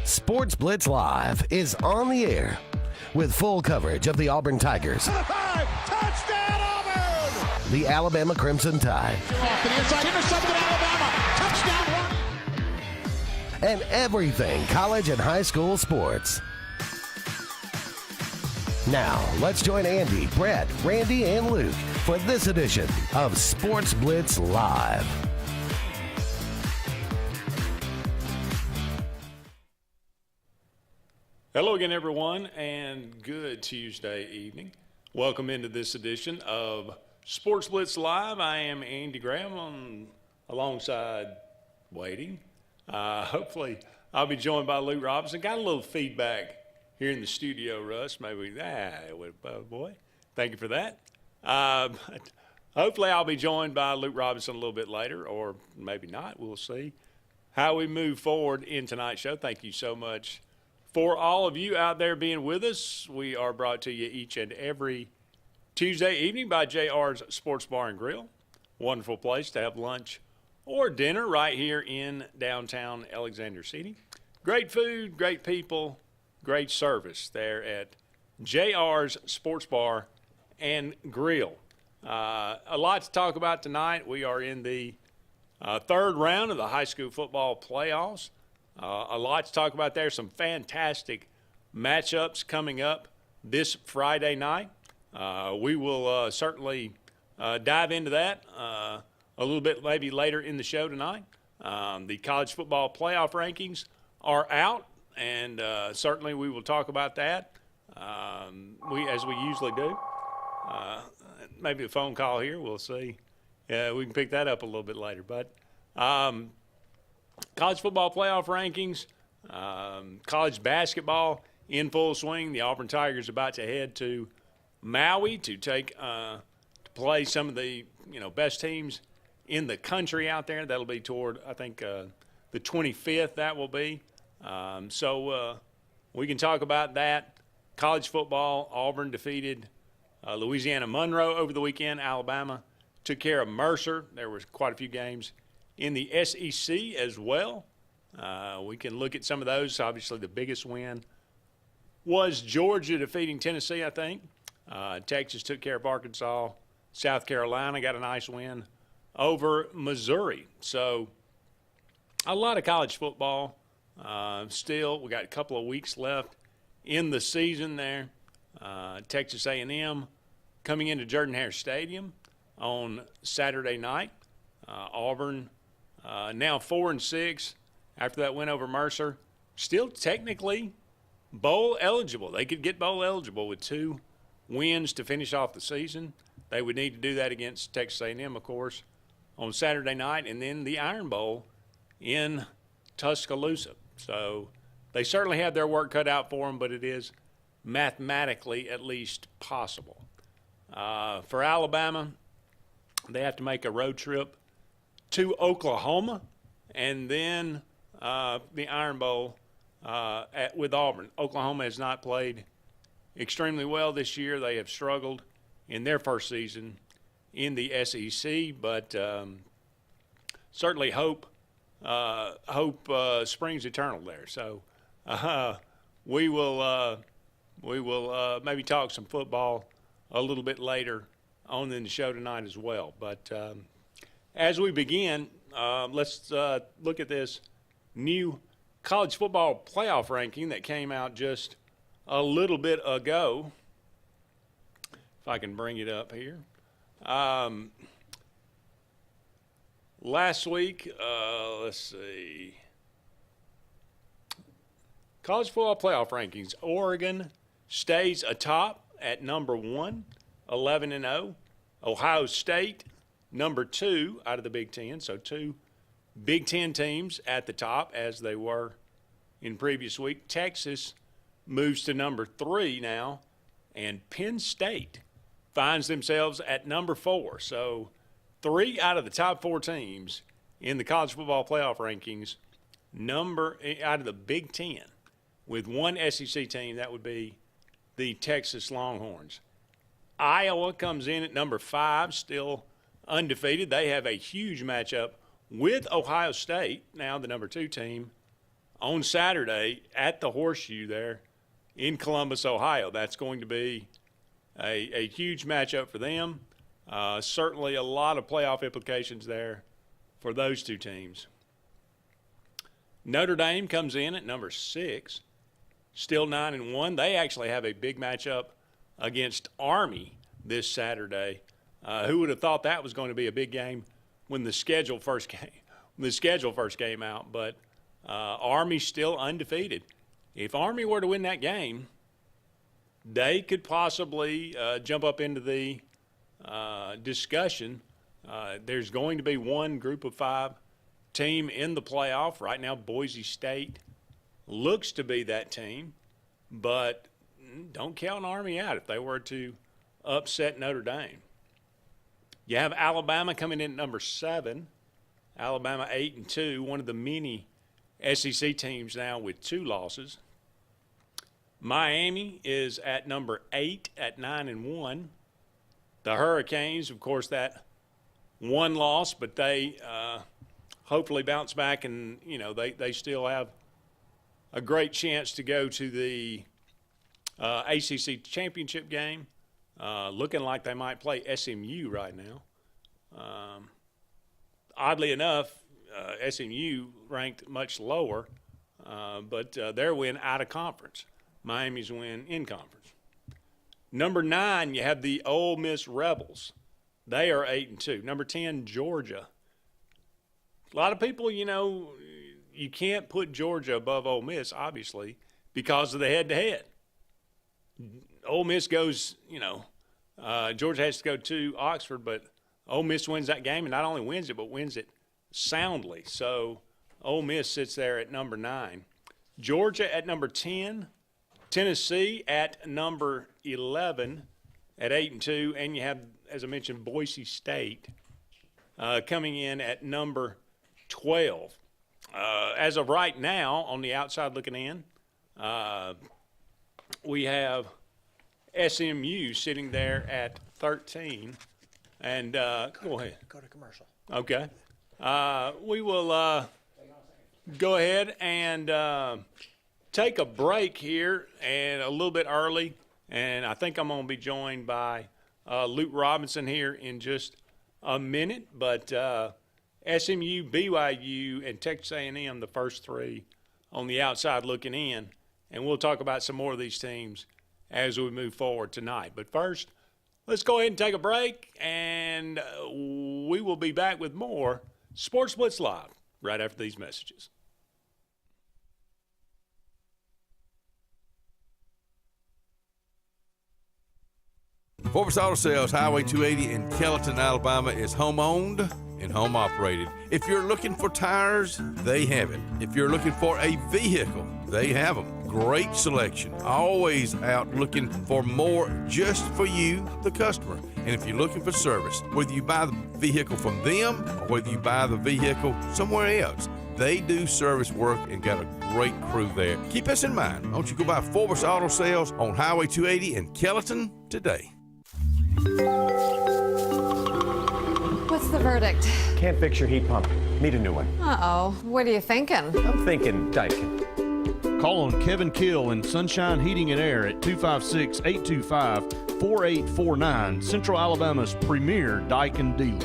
Sports Blitz Live is on the air with full coverage of the Auburn Tigers, Touchdown Auburn! the Alabama Crimson Tide, Off to the inside, intercepted Alabama. Touchdown run. and everything college and high school sports. Now, let's join Andy, Brett, Randy, and Luke for this edition of Sports Blitz Live. Hello again, everyone, and good Tuesday evening. Welcome into this edition of Sports Blitz Live. I am Andy Graham alongside waiting. Hopefully, I'll be joined by Luke Robinson. Got a little feedback here in the studio, Russ. Maybe, boy, thank you for that. Hopefully, I'll be joined by Luke Robinson a little bit later, or maybe not. We'll see how we move forward in tonight's show. Thank you so much for all of you out there being with us. We are brought to you each and every Tuesday evening by JR's Sports Bar and Grill. Wonderful place to have lunch or dinner right here in downtown Alexander City. Great food, great people, great service there at JR's Sports Bar and Grill. A lot to talk about tonight. We are in the third round of the high school football playoffs. A lot to talk about there. Some fantastic matchups coming up this Friday night. We will certainly dive into that a little bit maybe later in the show tonight. The college football playoff rankings are out, and certainly we will talk about that as we usually do. Maybe a phone call here. We'll see. We can pick that up a little bit later. But college football playoff rankings, college basketball in full swing. The Auburn Tigers about to head to Maui to play some of the best teams in the country out there. That'll be toward, I think, the 25th. That will be. So we can talk about that. College football, Auburn defeated Louisiana Monroe over the weekend. Alabama took care of Mercer. There was quite a few games in the SEC as well. We can look at some of those. Obviously, the biggest win was Georgia defeating Tennessee, I think. Texas took care of Arkansas. South Carolina got a nice win over Missouri. So a lot of college football still. We got a couple of weeks left in the season there. Texas A&M coming into Jordan-Hare Stadium on Saturday night. Auburn now 4-6 after that win over Mercer. Still technically bowl eligible. They could get bowl eligible with 2 wins to finish off the season. They would need to do that against Texas A&M, of course, on Saturday night, and then the Iron Bowl in Tuscaloosa. So they certainly have their work cut out for them, but it is mathematically at least possible. For Alabama, they have to make a road trip to Oklahoma, and then the Iron Bowl with Auburn. Oklahoma has not played extremely well this year. They have struggled in their first season in the SEC, but certainly hope springs eternal there. So we will maybe talk some football a little bit later on in the show tonight as well. But as we begin, let's look at this new college football playoff ranking that came out just a little bit ago. If I can bring it up here. Last week, let's see. College football playoff rankings. Oregon stays atop at number 1, 11-0. Ohio State, number 2 out of the Big Ten. So 2 Big Ten teams at the top as they were in previous week. Texas moves to number 3 now, and Penn State finds themselves at number 4. So 3 out of the top 4 teams in the college football playoff rankings, out of the Big Ten, with 1 SEC team. That would be the Texas Longhorns. Iowa comes in at number 5, still undefeated. They have a huge matchup with Ohio State, now the number 2 team, on Saturday at the Horseshoe there in Columbus, Ohio. That's going to be a huge matchup for them. Certainly a lot of playoff implications there for those two teams. Notre Dame comes in at number 6, still 9-1. They actually have a big matchup against Army this Saturday. Who would have thought that was going to be a big game when the schedule first came out? But Army's still undefeated. If Army were to win that game, they could possibly jump up into the discussion. There's going to be one Group of 5 team in the playoff. Right now, Boise State looks to be that team, but don't count Army out if they were to upset Notre Dame. You have Alabama coming in at number 7. Alabama 8-2, one of the many SEC teams now with 2 losses. Miami is at number 8 at 9-1. The Hurricanes, of course, that one loss, but they hopefully bounce back, and they still have a great chance to go to the ACC championship game. Looking like they might play SMU right now. Oddly enough, SMU ranked much lower, but their win out of conference. Miami's win in conference. Number 9, you have the Ole Miss Rebels. They are 8-2. Number 10, Georgia. A lot of people, you can't put Georgia above Ole Miss, obviously, because of the head-to-head. Ole Miss goes, Georgia has to go to Oxford, but Ole Miss wins that game, and not only wins it, but wins it soundly. So Ole Miss sits there at number 9. Georgia at number 10. Tennessee at number 11 at 8-2. And you have, as I mentioned, Boise State coming in at number 12. As of right now, on the outside looking in, we have SMU sitting there at 13. And go ahead. Go to commercial. Okay. We will go ahead and take a break here, and a little bit early. And I think I'm going to be joined by Luke Robinson here in just a minute. But SMU, BYU, and Texas A&M, the first 3 on the outside looking in. And we'll talk about some more of these teams as we move forward tonight. But first, let's go ahead and take a break, and we will be back with more Sports Blitz Live right after these messages. Sportz Auto Sales, Highway 280 in Kellyton, Alabama is home-owned and home-operated. If you're looking for tires, they have it. If you're looking for a vehicle, they have them. Great selection. Always out looking for more just for you, the customer. And if you're looking for service, whether you buy the vehicle from them or whether you buy the vehicle somewhere else, they do service work and got a great crew there. Keep us in mind. Don't you go by Sportz Auto Sales on Highway 280 in Kellyton today. What's the verdict? Can't fix your heat pump. Need a new one. Uh-oh. What are you thinking? I'm thinking Daikin. Call on Kevin Kill in Sunshine Heating and Air at 256-825-4849, Central Alabama's premier Daikin dealer.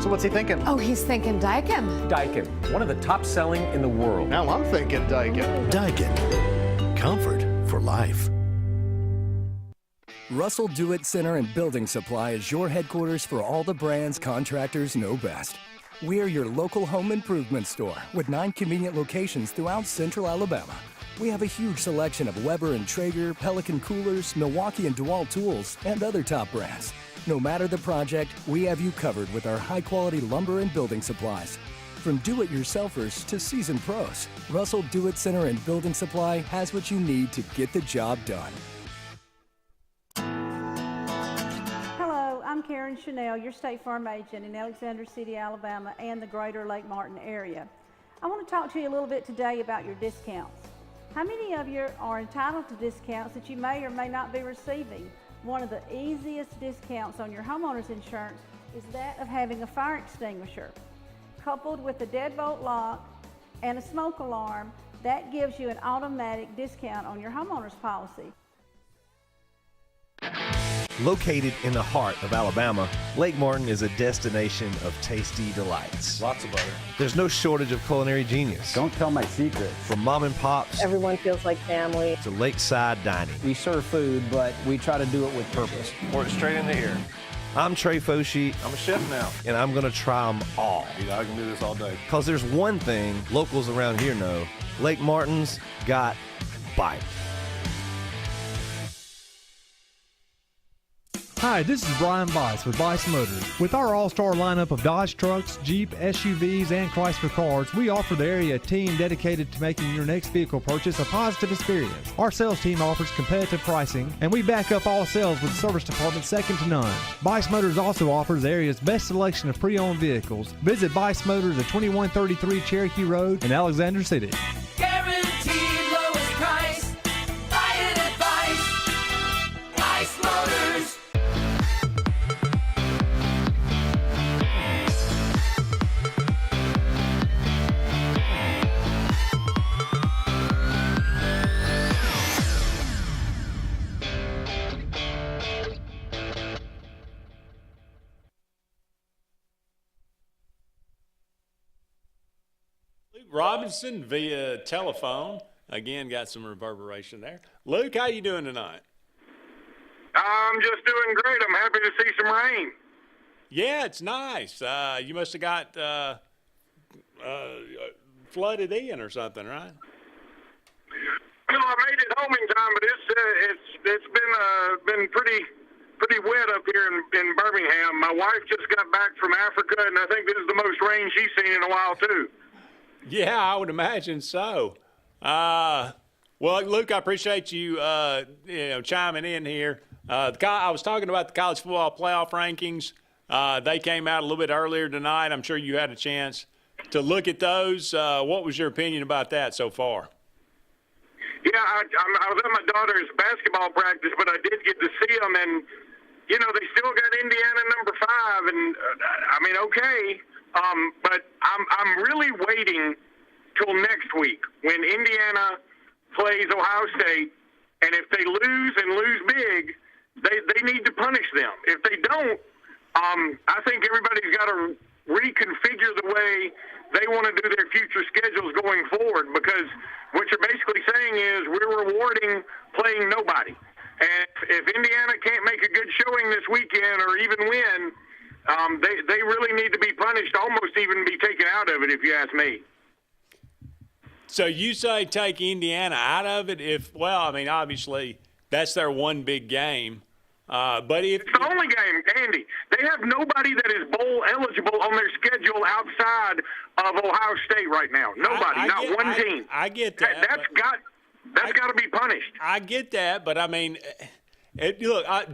So what's he thinking? Oh, he's thinking Daikin. Daikin, one of the top selling in the world. Now I'm thinking Daikin. Daikin. Comfort for life. Russell Do-It Center and Building Supply is your headquarters for all the brands contractors know best. We are your local home improvement store with 9 convenient locations throughout Central Alabama. We have a huge selection of Weber and Traeger, Pelican coolers, Milwaukee and DeWalt tools, and other top brands. No matter the project, we have you covered with our high-quality lumber and building supplies. From do-it-yourselfers to seasoned pros, Russell Do-It Center and Building Supply has what you need to get the job done. I'm Karen Chanel, your State Farm agent in Alexander City, Alabama, and the greater Lake Martin area. I want to talk to you a little bit today about your discounts. How many of you are entitled to discounts that you may or may not be receiving? One of the easiest discounts on your homeowner's insurance is that of having a fire extinguisher. Coupled with a deadbolt lock and a smoke alarm, that gives you an automatic discount on your homeowner's policy. Located in the heart of Alabama, Lake Martin is a destination of tasty delights. Lots of butter. There's no shortage of culinary genius. Don't tell my secret. From mom and pops Everyone feels like family. to lakeside dining. We serve food, but we try to do it with purpose. Pour it straight in the ear. I'm Trey Foshi, I'm a chef now. and I'm going to try them all. I can do this all day. Because there's one thing locals around here know. Lake Martin's got bite. Hi, this is Brian Bice with Bice Motors. With our all-star lineup of Dodge trucks, Jeep, SUVs, and Chrysler cars, we offer the area a team dedicated to making your next vehicle purchase a positive experience. Our sales team offers competitive pricing, and we back up all sales with a service department second to none. Bice Motors also offers the area's best selection of pre-owned vehicles. Visit Bice Motors at 2133 Cherokee Road in Alexander City. Guaranteed lowest price. Buy it at Bice. Bice Motors. Luke Robinson via telephone. Again, got some reverberation there. Luke, how you doing tonight? I'm just doing great. I'm happy to see some rain. Yeah, it's nice. You must have got flooded in or something, right? No, I made it home in time, but it's been pretty wet up here in Birmingham. My wife just got back from Africa, and I think this is the most rain she's seen in a while too. Yeah, I would imagine so. Well, Luke, I appreciate you, chiming in here. I was talking about the college football playoff rankings. They came out a little bit earlier tonight. I'm sure you had a chance to look at those. What was your opinion about that so far? Yeah, I was at my daughter's basketball practice, but I did get to see them, and they still got Indiana number 5, and okay. But I'm really waiting till next week when Indiana plays Ohio State, and if they lose and lose big, they need to punish them. If they don't, I think everybody's got to reconfigure the way they want to do their future schedules going forward, because what you're basically saying is we're rewarding playing nobody. And if Indiana can't make a good showing this weekend or even win, they really need to be punished, almost even be taken out of it, if you ask me. So you say take Indiana out of it obviously that's their one big game. But it's the only game, Andy. They have nobody that is bowl eligible on their schedule outside of Ohio State right now. Nobody, not one team. I get that. That's got to be punished. I get that, but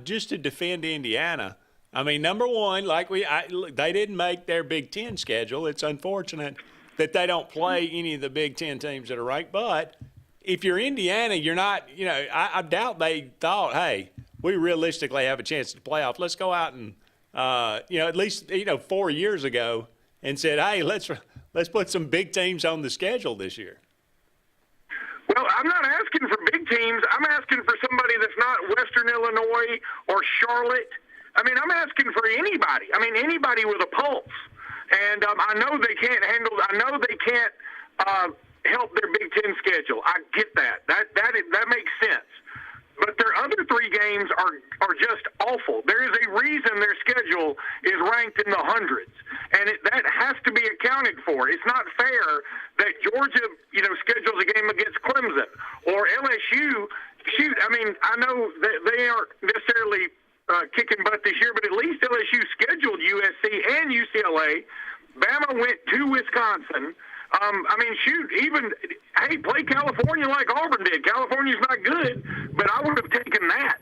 just to defend Indiana, number one, they didn't make their Big Ten schedule. It's unfortunate that they don't play any of the Big Ten teams that are ranked. But if you're Indiana, you're not. I doubt they thought, hey, we realistically have a chance to playoff. Let's go out and, at least 4 years ago, and said, hey, let's put some big teams on the schedule this year. Well, I'm not asking for big teams. I'm asking for somebody that's not Western Illinois or Charlotte. I'm asking for anybody. Anybody with a pulse. And I know they can't handle. I know they can't help their Big Ten schedule. I get that. That makes sense. But their other 3 games are just awful. There is a reason their schedule is ranked in the hundreds, and that has to be accounted for. It's not fair that Georgia, schedules a game against Clemson or LSU. Shoot, I know that they aren't necessarily kicking butt this year, but at least LSU scheduled USC and UCLA. Bama went to Wisconsin. Play California like Auburn did. California's not good, but I would have taken that.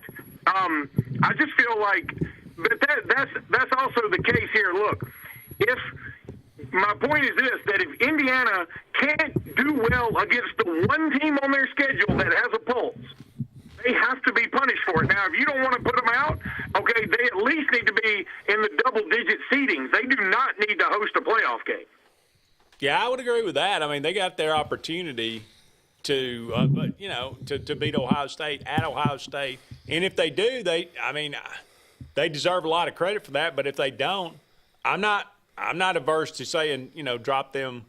I just feel like that's also the case here. Look, my point is this, that if Indiana can't do well against the one team on their schedule that has a pulse, they have to be punished for it. Now, if you don't want to put them out, okay, they at least need to be in the double-digit seedings. They do not need to host a playoff game. Yeah, I would agree with that. I mean, they got their opportunity to beat Ohio State at Ohio State, and if they do, they deserve a lot of credit for that. But if they don't, I'm not averse to saying drop them,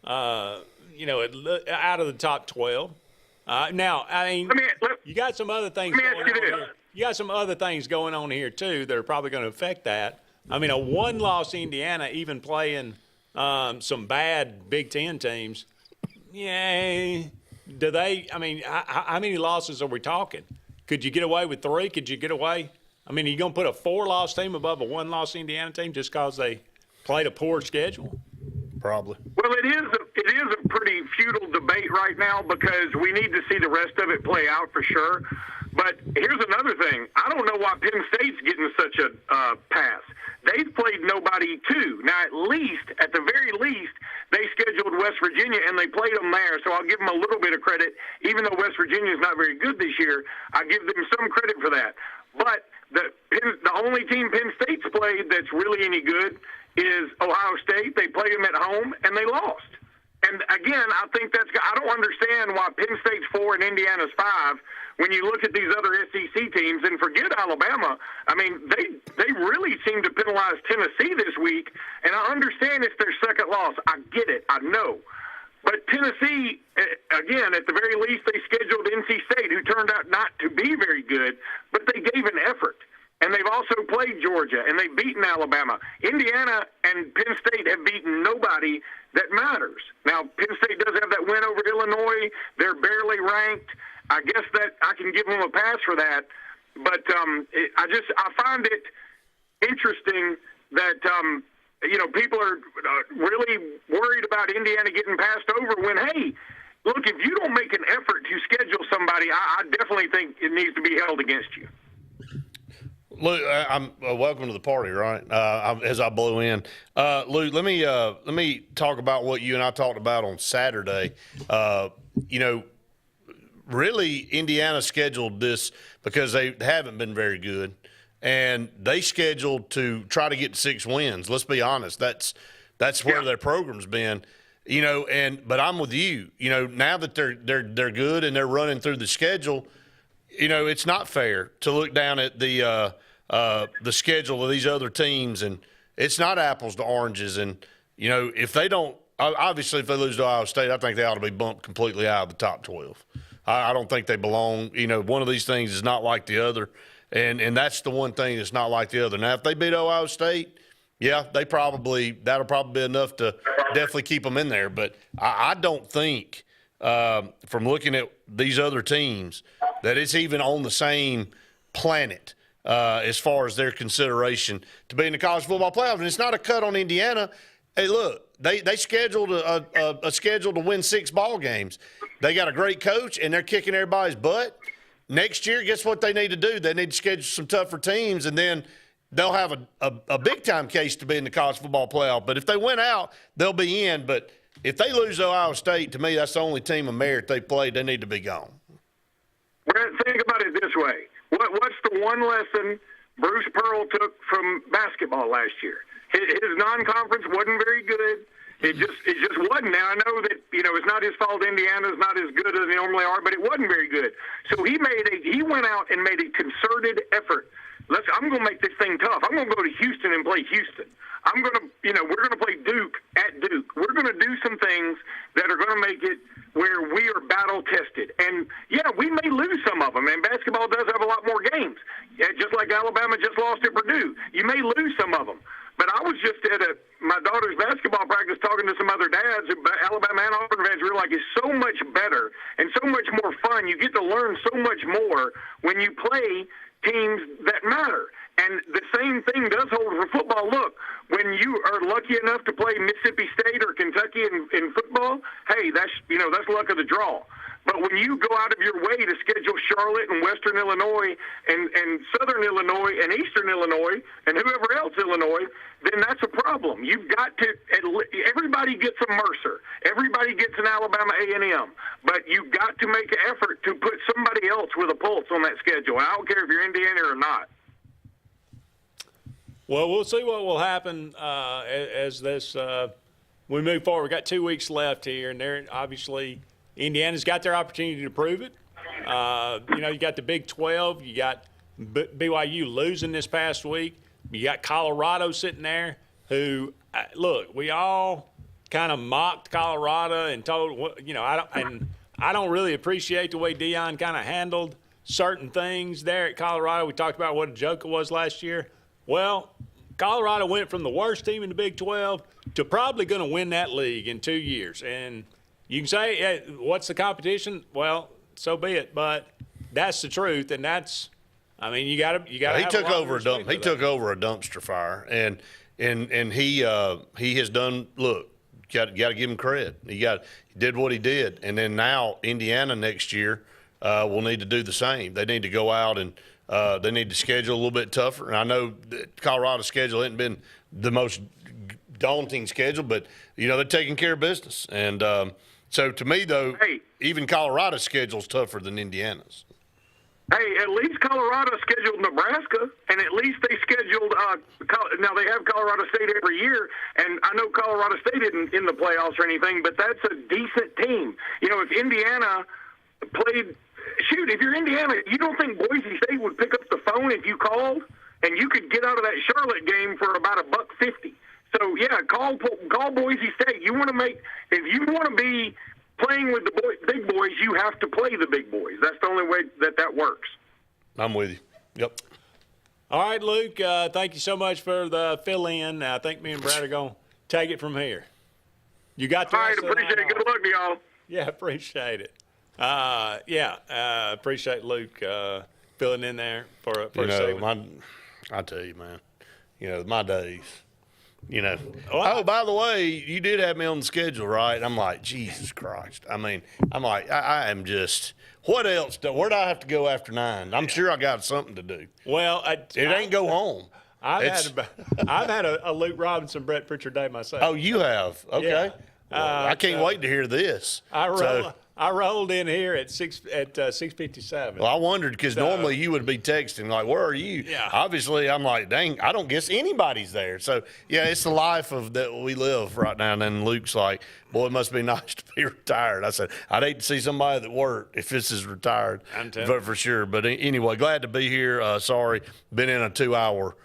out of the top 12. Now, you got some other things going on here. You got some other things going on here too that are probably going to affect that. I mean, a one-loss Indiana, even playing some bad Big Ten teams. Yeah, do they? I mean, how many losses are we talking? Could you get away with 3? Could you get away? I mean, are you going to put a 4-loss team above a 1-loss Indiana team just because they played a poor schedule? Probably. Well, it is a pretty futile debate right now because we need to see the rest of it play out for sure. But here's another thing. I don't know why Penn State's getting such a pass. They've played nobody, too. Now, at the very least, they scheduled West Virginia, and they played them there. So I'll give them a little bit of credit. Even though West Virginia is not very good this year, I give them some credit for that. But the only team Penn State's played that's really any good is Ohio State. They played them at home, and they lost. And, again, I think I don't understand why Penn State's 4 and Indiana's 5 when you look at these other SEC teams, and forget Alabama. I mean, they really seem to penalize Tennessee this week, and I understand it's their second loss. I get it. I know. But Tennessee, again, at the very least, they scheduled NC State, who turned out not to be very good, but they gave an effort. And they've also played Georgia, and they've beaten Alabama. Indiana and Penn State have beaten nobody that matters. Now, Penn State does have that win over Illinois. They're barely ranked. I guess that I can give them a pass for that. But I find it interesting that, people are really worried about Indiana getting passed over when, hey, look, if you don't make an effort to schedule somebody, I definitely think it needs to be held against you. Luke, I'm welcome to the party, right? As I blew in, Luke, let me talk about what you and I talked about on Saturday. Really, Indiana scheduled this because they haven't been very good, and they scheduled to try to get to 6 wins. Let's be honest, that's where their program's been. But I'm with you. Now that they're good and they're running through the schedule, it's not fair to look down at the schedule of these other teams, and it's not apples to oranges. And if they don't, obviously, if they lose to Ohio State, I think they ought to be bumped completely out of the top 12. I don't think they belong. One of these things is not like the other, and that's the one thing that's not like the other. Now, if they beat Ohio State, yeah, that'll probably be enough to definitely keep them in there. But I don't think, from looking at these other teams, that it's even on the same planet as far as their consideration to be in the college football playoff. And it's not a cut on Indiana. Hey, look, they scheduled a schedule to win 6 ball games. They got a great coach, and they're kicking everybody's butt. Next year, guess what they need to do? They need to schedule some tougher teams, and then they'll have a big-time case to be in the college football playoff. But if they win out, they'll be in. But if they lose Ohio State, to me, that's the only team of merit they played. They need to be gone. Brett, think about it this way. What's the one lesson Bruce Pearl took from basketball last year? His non-conference wasn't very good. It just wasn't. Now, I know that, it's not his fault Indiana's not as good as they normally are, but it wasn't very good. So he went out and made a concerted effort. I'm going to make this thing tough. I'm going to go to Houston and play Houston. we're going to play Duke at Duke. We're going to do some things that are going to make it where we are battle tested. And yeah, we may lose some of them, and basketball does have a lot more games. Yeah, just like Alabama just lost at Purdue. You may lose some of them. But I was just at my daughter's basketball practice talking to some other dads. Alabama and Auburn fans were like, it's so much better and so much more fun. You get to learn so much more when you play teams that matter. And the same thing does hold for football. Look, when you are lucky enough to play Mississippi State or Kentucky in football, hey, that's luck of the draw. But when you go out of your way to schedule Charlotte and Western Illinois and Southern Illinois and Eastern Illinois and whoever else Illinois, then that's a problem. You've got to – everybody gets a Mercer. Everybody gets an Alabama A&M. But you've got to make an effort to put somebody else with a pulse on that schedule. I don't care if you're Indiana or not. Well, we'll see what will happen as this we move forward. We got 2 weeks left here, and they're obviously Indiana's got their opportunity to prove it. You got the Big 12. You got BYU losing this past week. You got Colorado sitting there who, look, we all kind of mocked Colorado and told, I don't really appreciate the way Deion kind of handled certain things there at Colorado. We talked about what a joke it was last year. Well, Colorado went from the worst team in the Big 12 to probably going to win that league in 2 years. And you can say, hey, what's the competition? Well, so be it. But that's the truth, and that's, you got to. He took over a dump. He took over a dumpster fire, and he has done. Look, got to give him credit. He did what he did, and then now Indiana next year will need to do the same. They need to go out and they need to schedule a little bit tougher. And I know that Colorado's schedule hasn't been the most daunting schedule, but they're taking care of business. And so to me, though, even Colorado's schedule's tougher than Indiana's. Hey, at least Colorado scheduled Nebraska, and at least they scheduled now they have Colorado State every year, and I know Colorado State isn't in the playoffs or anything, but that's a decent team. If Indiana played – shoot, if you're Indiana, you don't think Boise State would pick up the phone if you called? And you could get out of that Charlotte game for about $1.50. So, yeah, call Boise State. You want to make – if you want to be – playing with the big boys, you have to play the big boys. That's the only way that works. I'm with you. Yep. All right, Luke, thank you so much for the fill-in. I think me and Brad are going to take it from here. You got the All right, appreciate it. Good luck to y'all. Yeah, appreciate it. Appreciate Luke filling in there for a segment. I tell you, man, my days. Oh, by the way, you did have me on the schedule, right? I'm like, Jesus Christ. I am just, what else? Where do I have to go after 9? I'm sure I got something to do. Well, it ain't go home. I've had a Luke Robinson, Brett Pritchard day myself. Oh, you have? Okay. Yeah. Well, I can't wait to hear this. I rolled in here at 6:57. Well, I wondered because normally you would be texting like, "Where are you?" Yeah. Obviously, I'm like, "Dang, I don't guess anybody's there." So yeah, it's the life that we live right now. And then Luke's like, "Boy, it must be nice to be retired." I said, "I'd hate to see somebody that worked if this is retired, but for sure." But anyway, glad to be here. Sorry, been in a 2-hour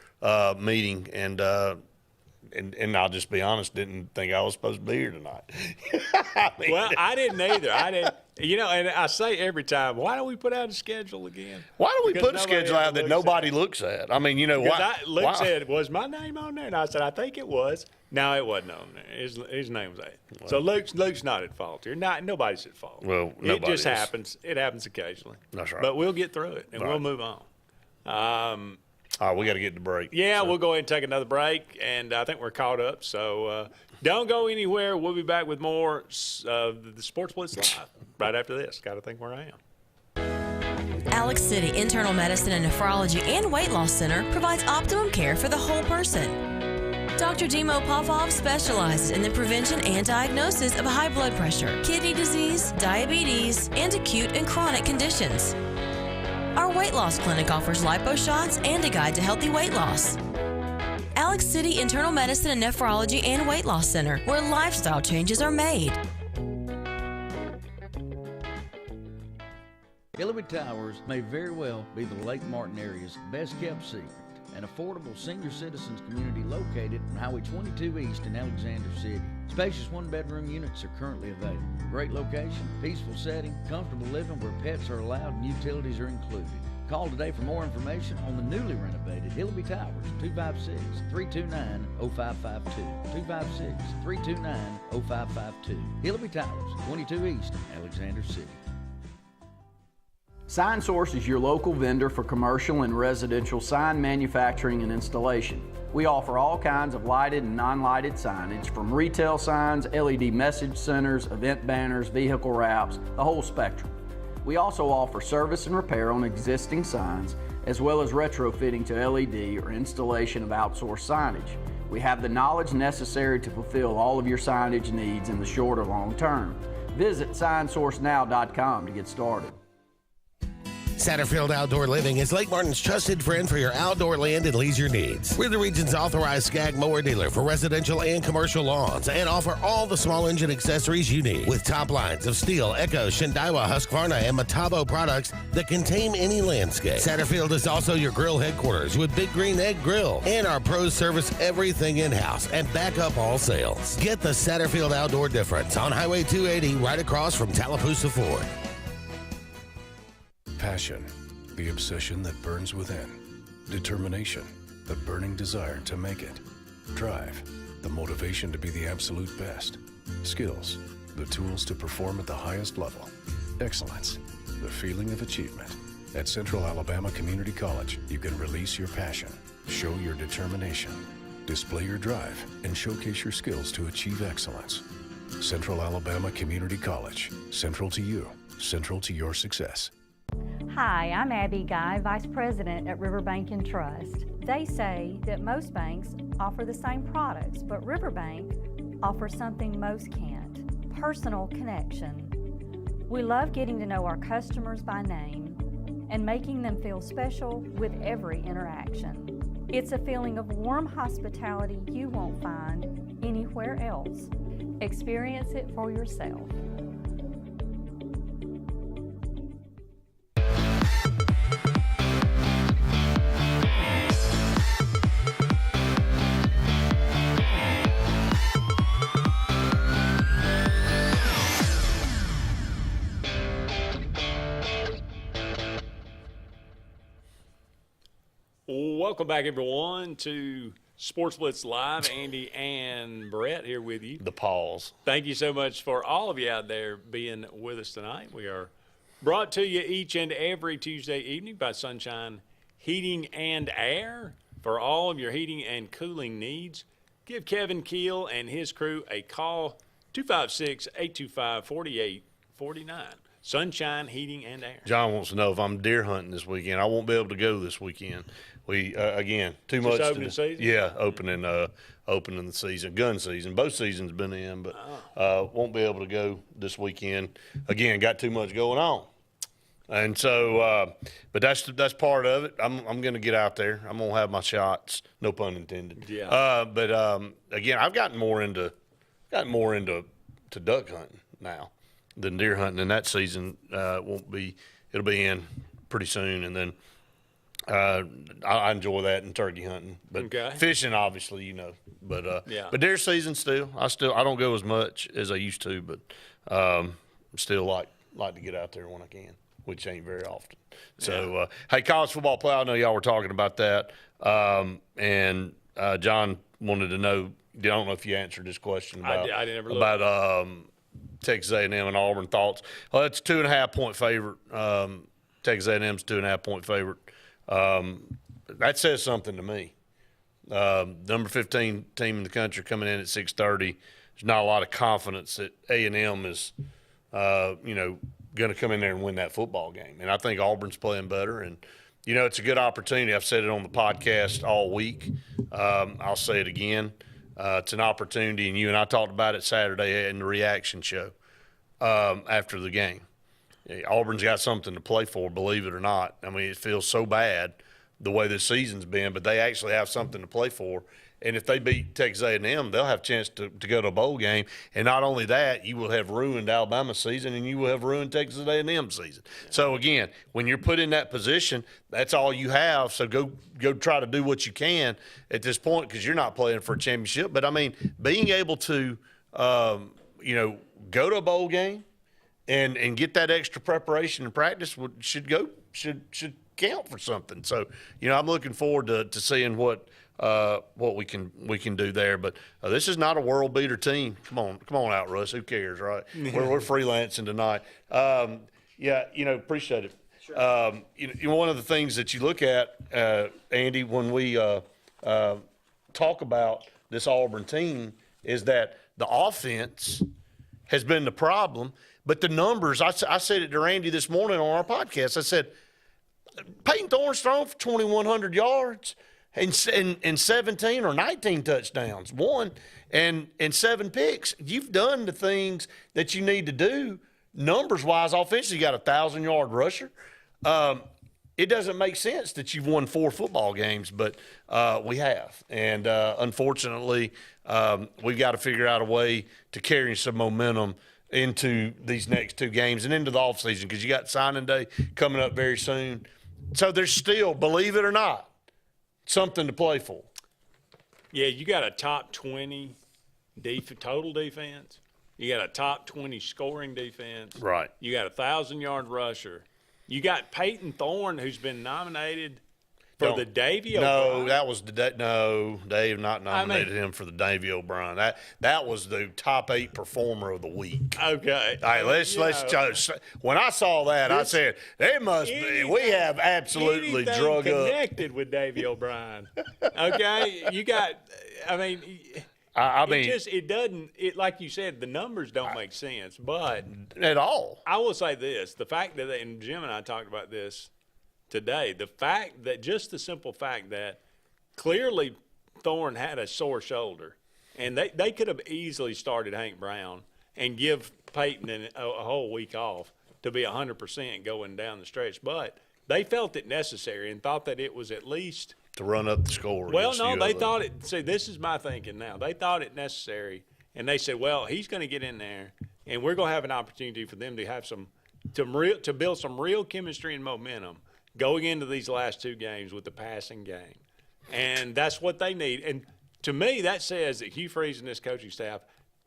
meeting and I'll just be honest, didn't think I was supposed to be here tonight. Well, I didn't either. I didn't. And I say every time, why don't we put out a schedule again? Why don't we put a schedule out that nobody looks at? Why? Luke said, was my name on there? And I said, I think it was. No, it wasn't on there. His name was there. Well, so Luke's not at fault here. Nobody's at fault. Well, it just happens. It happens occasionally. That's right. But we'll get through it, and we'll move on. All right, we got to get to break. Yeah, we'll go ahead and take another break, and I think we're caught up. So don't go anywhere. We'll be back with more of the Sports Blitz Live right after this. Got to think where I am. Alex City Internal Medicine and Nephrology and Weight Loss Center provides optimum care for the whole person. Dr. Dimo Popov specializes in the prevention and diagnosis of high blood pressure, kidney disease, diabetes, and acute and chronic conditions. Our weight loss clinic offers lipo shots and a guide to healthy weight loss. Alex City Internal Medicine and Nephrology and Weight Loss Center, where lifestyle changes are made. Hillary Towers may very well be the Lake Martin area's best kept secret. An affordable senior citizens community located on Highway 22 East in Alexander City. Spacious one-bedroom units are currently available. Great location, peaceful setting, comfortable living where pets are allowed and utilities are included. Call today for more information on the newly renovated Hillary Towers, 256-329-0552. 256-329-0552. Hillary Towers, 22 East in Alexander City. Sign Source is your local vendor for commercial and residential sign manufacturing and installation. We offer all kinds of lighted and non-lighted signage, from retail signs, LED message centers, event banners, vehicle wraps, the whole spectrum. We also offer service and repair on existing signs, as well as retrofitting to LED or installation of outsourced signage. We have the knowledge necessary to fulfill all of your signage needs in the short or long term. Visit signsourcenow.com to get started. Satterfield Outdoor Living is Lake Martin's trusted friend for your outdoor land and leisure needs. We're the region's authorized Skag mower dealer for residential and commercial lawns and offer all the small engine accessories you need with top lines of Steel, Echo, Shindaiwa, Husqvarna, and Metabo products that can tame any landscape. Satterfield is also your grill headquarters with Big Green Egg Grill, and our pros service everything in-house and back up all sales. Get the Satterfield Outdoor difference on Highway 280 right across from Tallapoosa Ford. Passion, the obsession that burns within. Determination, the burning desire to make it. Drive, the motivation to be the absolute best. Skills, the tools to perform at the highest level. Excellence, the feeling of achievement. At Central Alabama Community College, you can release your passion, show your determination, display your drive, and showcase your skills to achieve excellence. Central Alabama Community College, central to you, central to your success. Hi, I'm Abby Guy, Vice President at Riverbank and Trust. They say that most banks offer the same products, but Riverbank offers something most can't: personal connection. We love getting to know our customers by name and making them feel special with every interaction. It's a feeling of warm hospitality you won't find anywhere else. Experience it for yourself. Welcome back, everyone, to Sports Blitz Live. Andy and Brett here with you. The pause. Thank you so much for all of you out there being with us tonight. We are brought to you each and every Tuesday evening by Sunshine Heating and Air. For all of your heating and cooling needs, give Kevin Keel and his crew a call, 256-825-4849. Sunshine Heating and Air. John wants to know if I'm deer hunting this weekend. I won't be able to go this weekend. We again too Just much. opening season? Yeah, opening the season, gun season. Both seasons been in, but won't be able to go this weekend. Again, got too much going on, and so but that's part of it. I'm going to get out there. I'm going to have my shots. No pun intended. Yeah. But again, I've gotten more into duck hunting now than deer hunting, and that season it'll be in pretty soon, and then I enjoy that and turkey hunting, but fishing obviously, but deer season still I don't go as much as I used to, but still like to get out there when I can, which ain't very often. So hey, college football play, I know y'all were talking about that, and John wanted to know, I don't know if you answered this question about Texas A&M and Auburn thoughts. Well, it's 2.5-point favorite. Texas A&M's 2.5-point favorite. That says something to me. Number 15 team in the country coming in at 6:30. There's not a lot of confidence that A&M is, going to come in there and win that football game. And I think Auburn's playing better. And, it's a good opportunity. I've said it on the podcast all week. I'll say it again. It's an opportunity, and you and I talked about it Saturday in the reaction show after the game. Auburn's got something to play for, believe it or not. I mean, it feels so bad the way this season's been, but they actually have something to play for. And if they beat Texas A&M, they'll have a chance to go to a bowl game. And not only that, you will have ruined Alabama's season, and you will have ruined Texas A&M's season. So, again, when you're put in that position, that's all you have. So go try to do what you can at this point, because you're not playing for a championship. But, I mean, being able to, go to a bowl game and get that extra preparation and practice should count for something. So, I'm looking forward to seeing what we can do there. But this is not a world beater team. Come on out, Russ. Who cares, right? We're freelancing tonight. Appreciate it. Sure. One of the things that you look at, Andy, when we talk about this Auburn team is that the offense has been the problem, but the numbers. I said it to Randy this morning on our podcast. I said, Peyton Thorne's thrown for 2,100 yards. And 17 or 19 touchdowns, and 7 picks. You've done the things that you need to do numbers-wise offensively. You got a 1,000-yard rusher. it doesn't make sense that you've won 4 football games, but we have. And unfortunately, we've got to figure out a way to carry some momentum into these next 2 games and into the offseason, because you got signing day coming up very soon. So there's still, believe it or not, something to play for. Yeah, you got a top 20 total defense. You got a top 20 scoring defense. Right. You got a 1,000-yard rusher. You got Peyton Thorne, who's been nominated for the Davy O'Brien. No, that was Dave not nominated him for the Davy O'Brien. That was the top 8 performer of the week. Okay. All right, let's when I saw that, I said they must be. We have absolutely drug up connected with Davy O'Brien. Okay, you got. I mean, it doesn't. It like you said, the numbers don't make sense, but at all. I will say this: the fact that, and Jim and I talked about this today, the simple fact that clearly Thorne had a sore shoulder, and they could have easily started Hank Brown and give Peyton a whole week off to be 100% going down the stretch, but they felt it necessary and thought that it was at least to run up the score. Well, no, they thought it. See, this is my thinking now. They thought it necessary, and they said, well, he's going to get in there, and we're going to have an opportunity for them to have to build some real chemistry and momentum going into these last 2 games with the passing game. And that's what they need. And to me, that says that Hugh Freeze and this coaching staff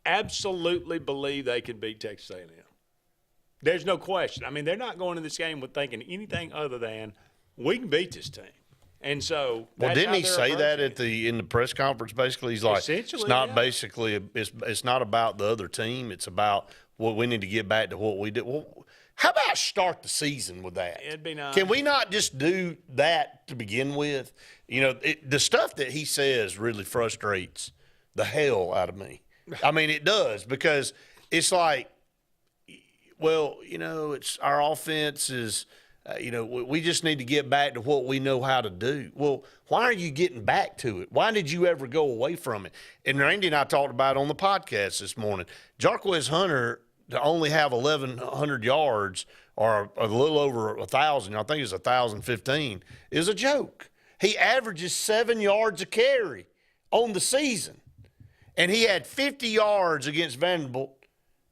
absolutely believe they can beat Texas A&M. There's no question. I mean, they're not going into this game with thinking anything other than we can beat this team. And so, well, didn't he say that in the press conference? Basically, he's like, it's not it's not about the other team. It's about what we need to get back to what we did. Well, how about start the season with that? It'd be nice. Can we not just do that to begin with? You know, the stuff that he says really frustrates the hell out of me. I mean, it does, because it's like, well, you know, it's our offense is. We just need to get back to what we know how to do. Well, why are you getting back to it? Why did you ever go away from it? And Randy and I talked about it on the podcast this morning. Jarquez Hunter to only have 1,100 yards or a little over 1,000, I think it's 1,015, is a joke. He averages 7 yards a carry on the season. And he had 50 yards against Vanderbilt.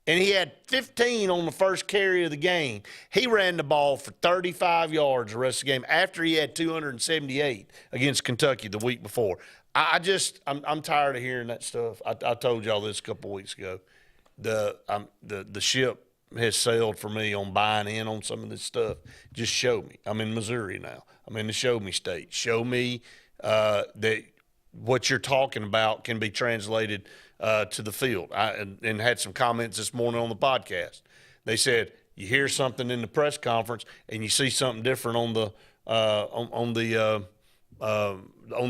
And he had 15 on the first carry of the game. He ran the ball for 35 yards the rest of the game after he had 278 against Kentucky the week before. I'm tired of hearing that stuff. I told y'all this a couple weeks ago. The ship has sailed for me on buying in on some of this stuff. Just show me. I'm in Missouri now. I'm in the show me state. Show me that what you're talking about can be translated to the field. And had some comments this morning on the podcast. They said you hear something in the press conference and you see something different on the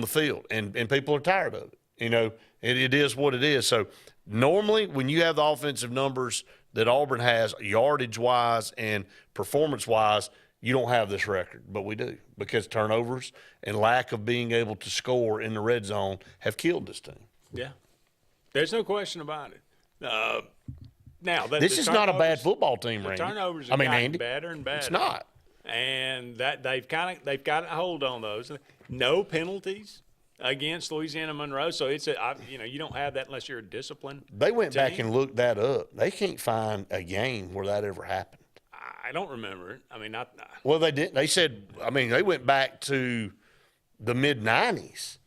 field, and people are tired of it. You know, it is what it is. So normally when you have the offensive numbers that Auburn has, yardage wise and performance wise, you don't have this record, but we do, because turnovers and lack of being able to score in the red zone have killed this team. Yeah. There's no question about it. Now, this is not a bad football team, Randy. Turnovers have gotten better and better. It's not, and that they've got a hold on those. No penalties against Louisiana Monroe, so it's you don't have that unless you're a disciplined. They went team. back and looked that up. They can't find a game where that ever happened. I don't remember it. I mean, not. Well, they did. They said. I mean, they went back to the mid-'90s.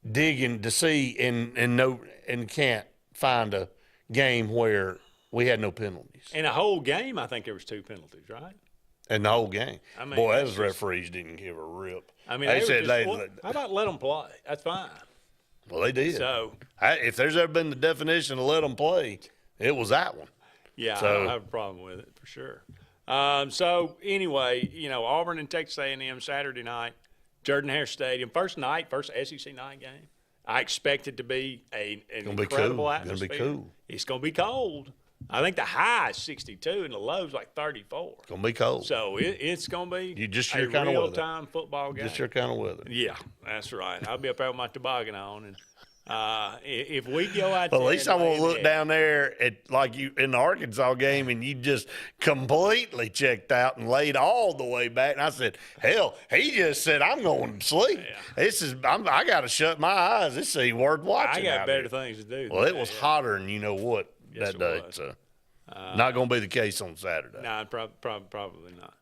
Digging to see and can't find a game where we had no penalties. In a whole game, I think there was 2 penalties, right? In the whole game. I mean, boy, those referees didn't give a rip. I mean, they said how about let them play? That's fine. Well, they did. So if there's ever been the definition of let them play, it was that one. Yeah, I don't have a problem with it for sure. So anyway, Auburn and Texas A&M Saturday night. Jordan-Hare Stadium, first SEC night game. I expect it to be an incredible atmosphere. It's going to be cool. It's going to be cold. I think the high is 62 and the low is like 34. It's going to be cold. So it's going to be your real-time football game. Just your kind of weather. Yeah, that's right. I'll be up there with my toboggan on and If we go out Well, there, at least I won't look down there at like you in the Arkansas game, and you just completely checked out and laid all the way back. And I said, "Hell, he just said I'm going to sleep. I got to shut my eyes. This ain't worth watching." I got out better here. things to do. Well, it was hotter than you know what that day, so not going to be the case on Saturday. No, probably not.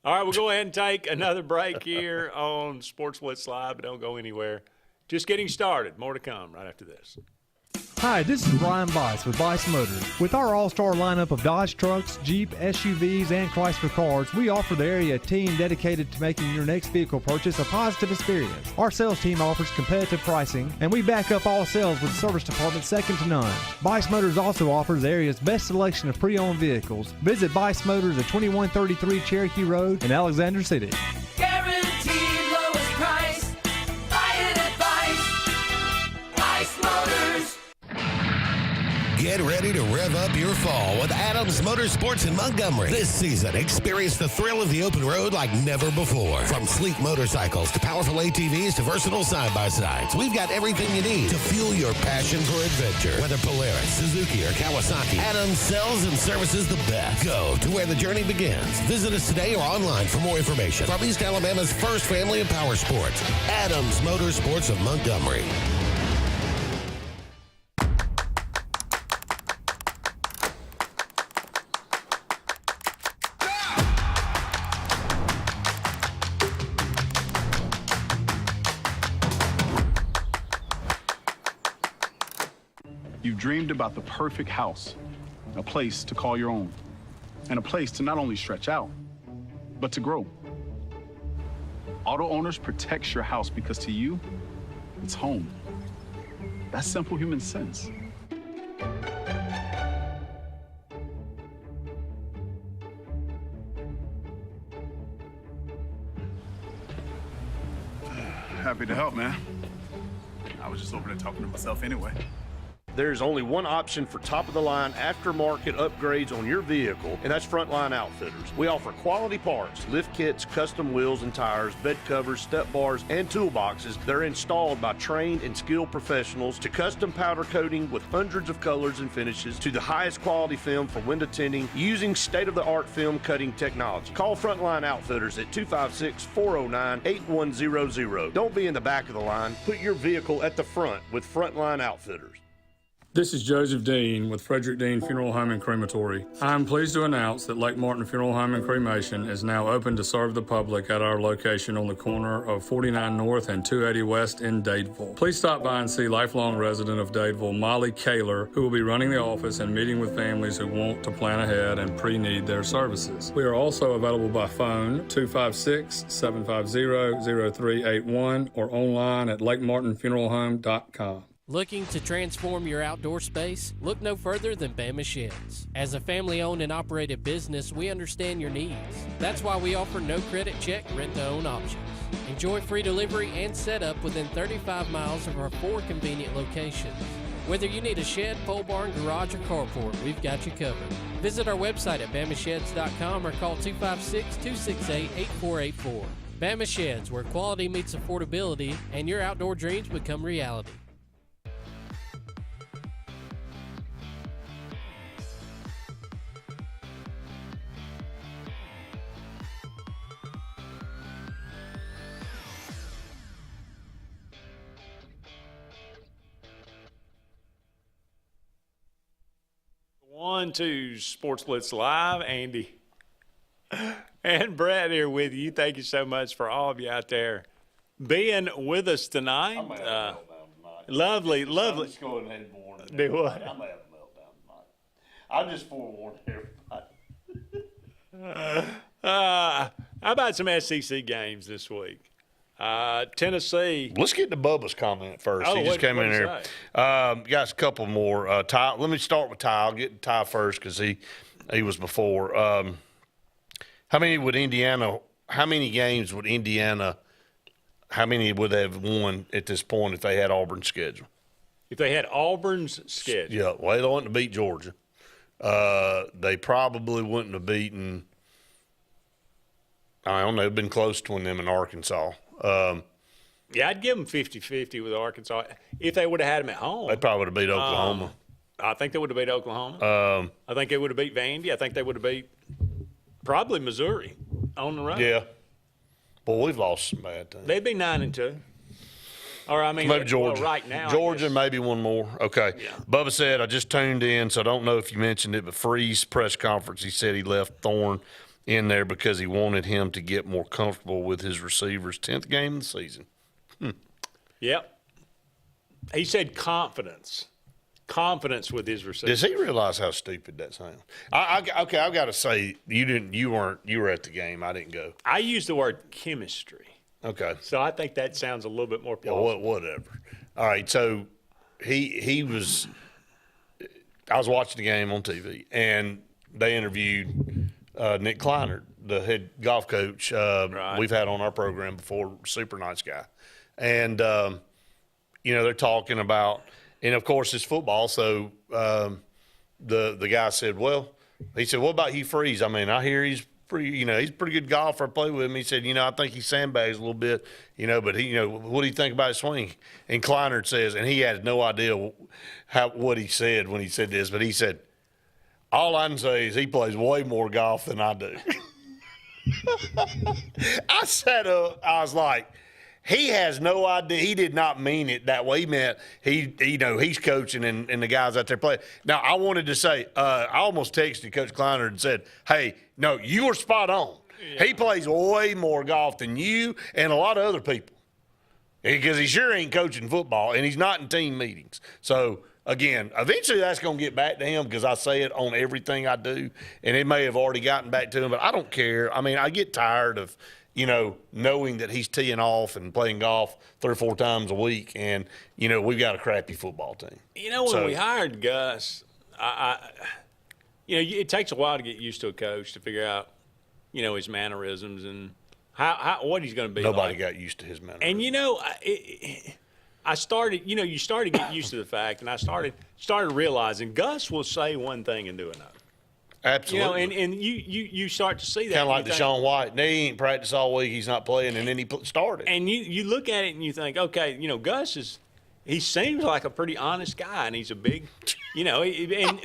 All right, we'll go ahead and take another break here on Sports Blitz Live, but don't go anywhere. Just getting started. More to come right after this. Hi, this is Brian Bice with Bice Motors. With our all-star lineup of Dodge trucks, Jeep, SUVs, and Chrysler cars, we offer the area team dedicated to making your next vehicle purchase a positive experience. Our sales team offers competitive pricing, and we back up all sales with a service department second to none. Bice Motors also offers the area's best selection of pre-owned vehicles. Visit Bice Motors at 2133 Cherokee Road in Alexander City. Guaranteed lowest price. Buy it at Bice Motors. Get ready to rev up your fall with Adams Motorsports in Montgomery. This season, experience the thrill of the open road like never before. From sleek motorcycles to powerful ATVs to versatile side-by-sides, we've got everything you need to fuel your passion for adventure. Whether Polaris, Suzuki, or Kawasaki, Adams sells and services the best. Go to where the journey begins. Visit us today or online for more information. From East Alabama's first family of power sports, Adams Motorsports of Montgomery. You've dreamed about the perfect house, a place to call your own, and a place to not only stretch out, but to grow. Auto Owners protects your house because to you, it's home. That's simple human sense. Happy to help, man. I was just over there talking to myself anyway. There's only one option for top-of-the-line aftermarket upgrades on your vehicle, and that's Frontline Outfitters. We offer quality parts, lift kits, custom wheels and tires, bed covers, step bars, and toolboxes. They're installed by trained and skilled professionals, to custom powder coating with hundreds of colors and finishes, to the highest quality film for window tinting using state-of-the-art film cutting technology. Call Frontline Outfitters at 256-409-8100. Don't be in the back of the line. Put your vehicle at the front with Frontline Outfitters. This is Joseph Dean with Frederick Dean Funeral Home and Crematory. I am pleased to announce that Lake Martin Funeral Home and Cremation is now open to serve the public at our location on the corner of 49 North and 280 West in Dadeville. Please stop by and see lifelong resident of Dadeville, Molly Kaler, who will be running the office and meeting with families who want to plan ahead and pre-need their services. We are also available by phone, 256-750-0381, or online at lakemartinfuneralhome.com. Looking to transform your outdoor space? Look no further than Bama Sheds. As a family-owned and operated business, we understand your needs. That's why we offer no credit check, rent-to-own options. Enjoy free delivery and setup within 35 miles of our 4 convenient locations. Whether you need a shed, pole barn, garage, or carport, we've got you covered. Visit our website at bamasheds.com or call 256-268-8484. Bama Sheds, where quality meets affordability and your outdoor dreams become reality. On to Sports Blitz Live. Andy and Brett here with you. Thank you so much for all of you out there being with us tonight. Lovely. I'm just going ahead and warn you. Do what? I'm going to have a meltdown tonight. I'm just forewarning everybody. How about some SEC games this week? Tennessee. Let's get to Bubba's comment first. He just came in here. Got a couple more. Ty, let me start with Ty. I'll get to Ty first because he was before. How many games would Indiana have won at this point if they had Auburn's schedule? If they had Auburn's schedule? Yeah, well, they wouldn't have beat Georgia. They probably wouldn't have beaten, I don't know, been close to them in Arkansas. Yeah, I'd give them 50-50 with Arkansas. If they would have had them at home. They probably would have beat Oklahoma. I think they would have beat Oklahoma. I think they would have beat Vandy. I think they would have beat probably Missouri on the road. Yeah. Boy, we've lost some bad teams. They'd be 9-2. Or, I mean, maybe Georgia. Right now. Georgia, maybe one more. Okay. Yeah. Bubba said, I just tuned in, so I don't know if you mentioned it, but Freeze press conference, he said he left Thorne in there because he wanted him to get more comfortable with his receivers. 10th game of the season. Yep. He said confidence. Confidence with his receivers. Does he realize how stupid that sounds? Okay, I've got to say, you were at the game. I didn't go. I used the word chemistry. Okay. So I think that sounds a little bit more plausible. Yeah, whatever. All right, so he was – I was watching the game on TV, and they interviewed Nick Kleiner, the head golf coach we've had on our program before, super nice guy. And, they're talking about – and, of course, it's football, so the guy said, he said, what about Hugh Freeze? I mean, I hear he's he's a pretty good golfer. I play with him. He said, I think he sandbags a little bit, but he, what do you think about his swing? And Kleinert says, and he had no idea what he said when he said this, but he said, all I can say is he plays way more golf than I do. I sat up. I was like, he has no idea. He did not mean it that way. He meant he's coaching and the guys out there playing. Now, I wanted to say, I almost texted Coach Kleiner and said, hey, no, you were spot on. Yeah. He plays way more golf than you and a lot of other people because he sure ain't coaching football and he's not in team meetings. So, again, eventually that's going to get back to him because I say it on everything I do, and it may have already gotten back to him, but I don't care. I mean, I get tired of – knowing that he's teeing off and playing golf 3 or 4 times a week, and, we've got a crappy football team. When we hired Gus, it takes a while to get used to a coach to figure out, his mannerisms and what he's going to be Nobody like. got used to his mannerisms. And, I started, you started to get used to the fact, and I started realizing Gus will say one thing and do another. Absolutely. And you start to see that. Kind of like Deshaun White. He ain't practiced all week. He's not playing, and then he started. And you look at it and you think, okay, Gus he seems like a pretty honest guy, and he's a big,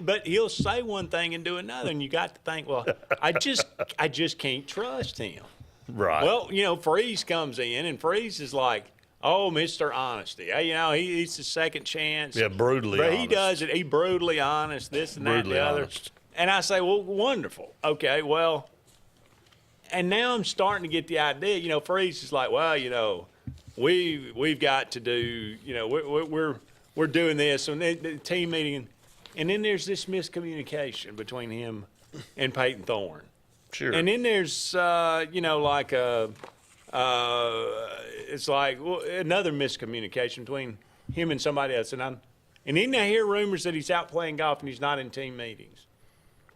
but he'll say one thing and do another, and you got to think, well, I just can't trust him. Right. Well, Freeze comes in, and Freeze is like, oh, Mr. Honesty. He's the second chance. Yeah, brutally but honest. He does it. He's brutally honest, this and that and the other. Honest. And I say, well, wonderful. Okay, well, and now I'm starting to get the idea. Freeze is like, well, we've got to do, we're doing this, and the team meeting, and then there's this miscommunication between him and Peyton Thorne. Sure. And then there's, it's like another miscommunication between him and somebody else, and then I hear rumors that he's out playing golf and he's not in team meetings.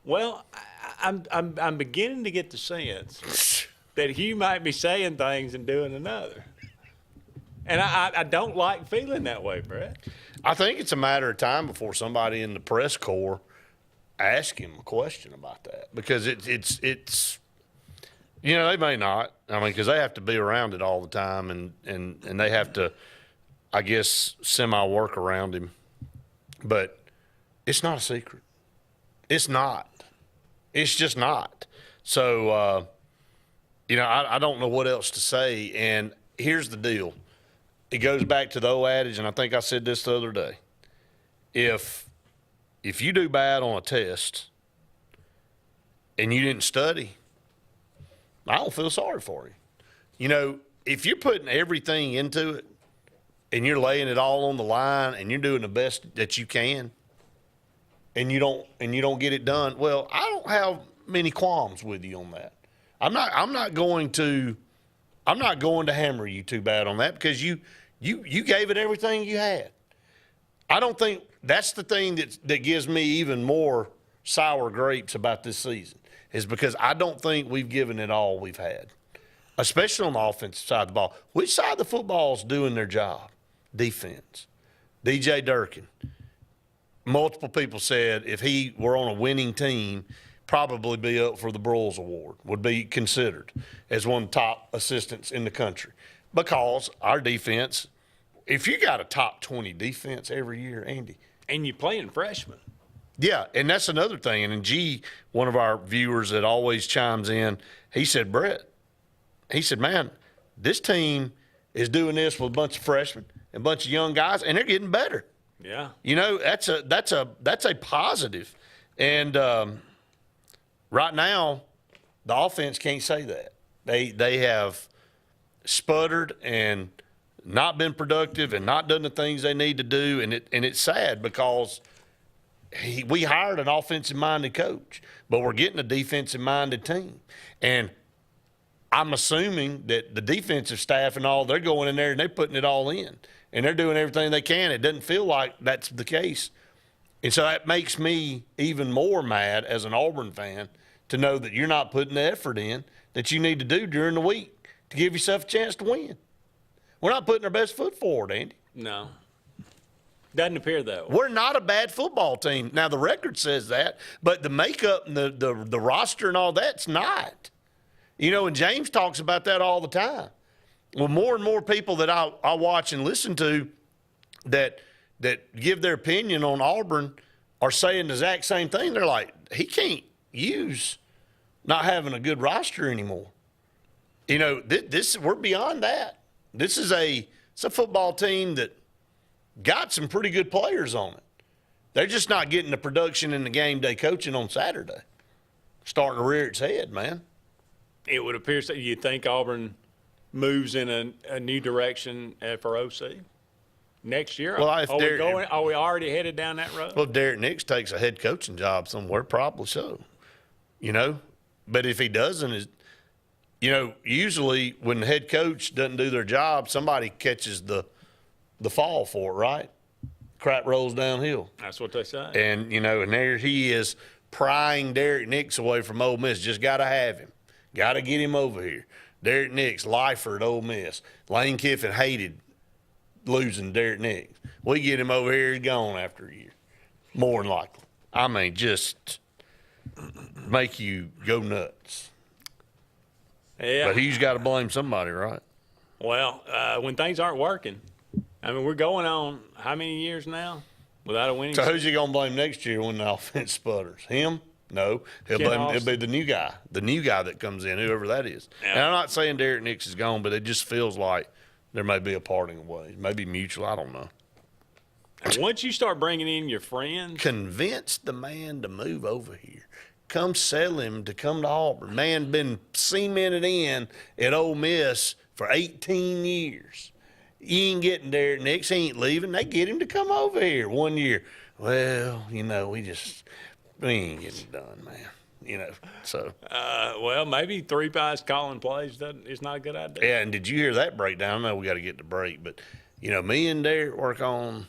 Well, I'm beginning to get the sense that he might be saying things and doing another. And I don't like feeling that way, Brett. I think it's a matter of time before somebody in the press corps asks him a question about that because it's they may not. I mean, because they have to be around it all the time and they have to, I guess, semi-work around him. But it's not a secret. It's not. It's just not. So, I don't know what else to say. And here's the deal. It goes back to the old adage, and I think I said this the other day. If you do bad on a test and you didn't study, I don't feel sorry for you. If you're putting everything into it and you're laying it all on the line and you're doing the best that you can, and you don't get it done, well, I don't have many qualms with you on that. I'm not going to hammer you too bad on that because you gave it everything you had. I don't think that's the thing that gives me even more sour grapes about this season is because I don't think we've given it all we've had, especially on the offensive side of the ball. Which side of the football is doing their job? Defense. DJ Durkin. Multiple people said if he were on a winning team, probably be up for the Broyles Award, would be considered as one of the top assistants in the country. because our defense, if you got a top 20 defense every year, Andy. And you're playing freshmen. Yeah, and that's another thing. And G, one of our viewers that always chimes in, he said, Brett, he said, man, this team is doing this with a bunch of freshmen and a bunch of young guys, and they're getting better. Yeah. You know, that's a positive. And right now, the offense can't say that. They have sputtered and not been productive and not done the things they need to do, and it's sad because we hired an offensive-minded coach, but we're getting a defensive-minded team. And I'm assuming that the defensive staff and all, they're going in there and they're putting it all in, and they're doing everything they can. It doesn't feel like that's the case. And so that makes me even more mad as an Auburn fan to know that you're not putting the effort in that you need to do during the week to give yourself a chance to win. We're not putting our best foot forward, Andy. No. Doesn't appear that way. We're not a bad football team. Now, the record says that, but the makeup and the roster and all that's not. You know, and James talks about that all the time. Well, more and more people that I watch and listen to that give their opinion on Auburn are saying the exact same thing. They're like, he can't use not having a good roster anymore. You know, we're beyond that. This is it's a football team that got some pretty good players on it. They're just not getting the production in the game day coaching on Saturday. Starting to rear its head, man. It would appear that you think Auburn moves in a new direction for OC next year. Well, are we already headed down that road? Well, if Derek Nix takes a head coaching job somewhere, probably so. You know, but if he doesn't, you know, usually when the head coach doesn't do their job, somebody catches the fall for it, right? Crap rolls downhill. That's what they say. And, you know, and there he is prying Derek Nix away from Ole Miss. Just got to have him. Got to get him over here. Derek Nix, lifer at Ole Miss. Lane Kiffin hated losing Derek Nix. We get him over here, he's gone after a year. More than likely. I mean, just make you go nuts. Yeah. But he's got to blame somebody, right? Well, when things aren't working, I mean, we're going on how many years now without a winning So season? who's he going to blame next year when the offense sputters? Him? No. It'll be the new guy that comes in, whoever that is. Yeah. And I'm not saying Derek Nix is gone, but it just feels like there may be a parting of ways. Maybe mutual. I don't know. And once you start bringing in your friends. Convince the man to move over here. Come sell him to come to Auburn. Man been cemented in at Ole Miss for 18 years. You ain't getting Derek Nix. He ain't leaving. They get him to come over here 1 year. Well, you know, we ain't getting it done, man. You know, so. Well, maybe three guys calling plays is not a good idea. Yeah, and did you hear that breakdown? I know we got to get to break, but, you know, me and Derek work on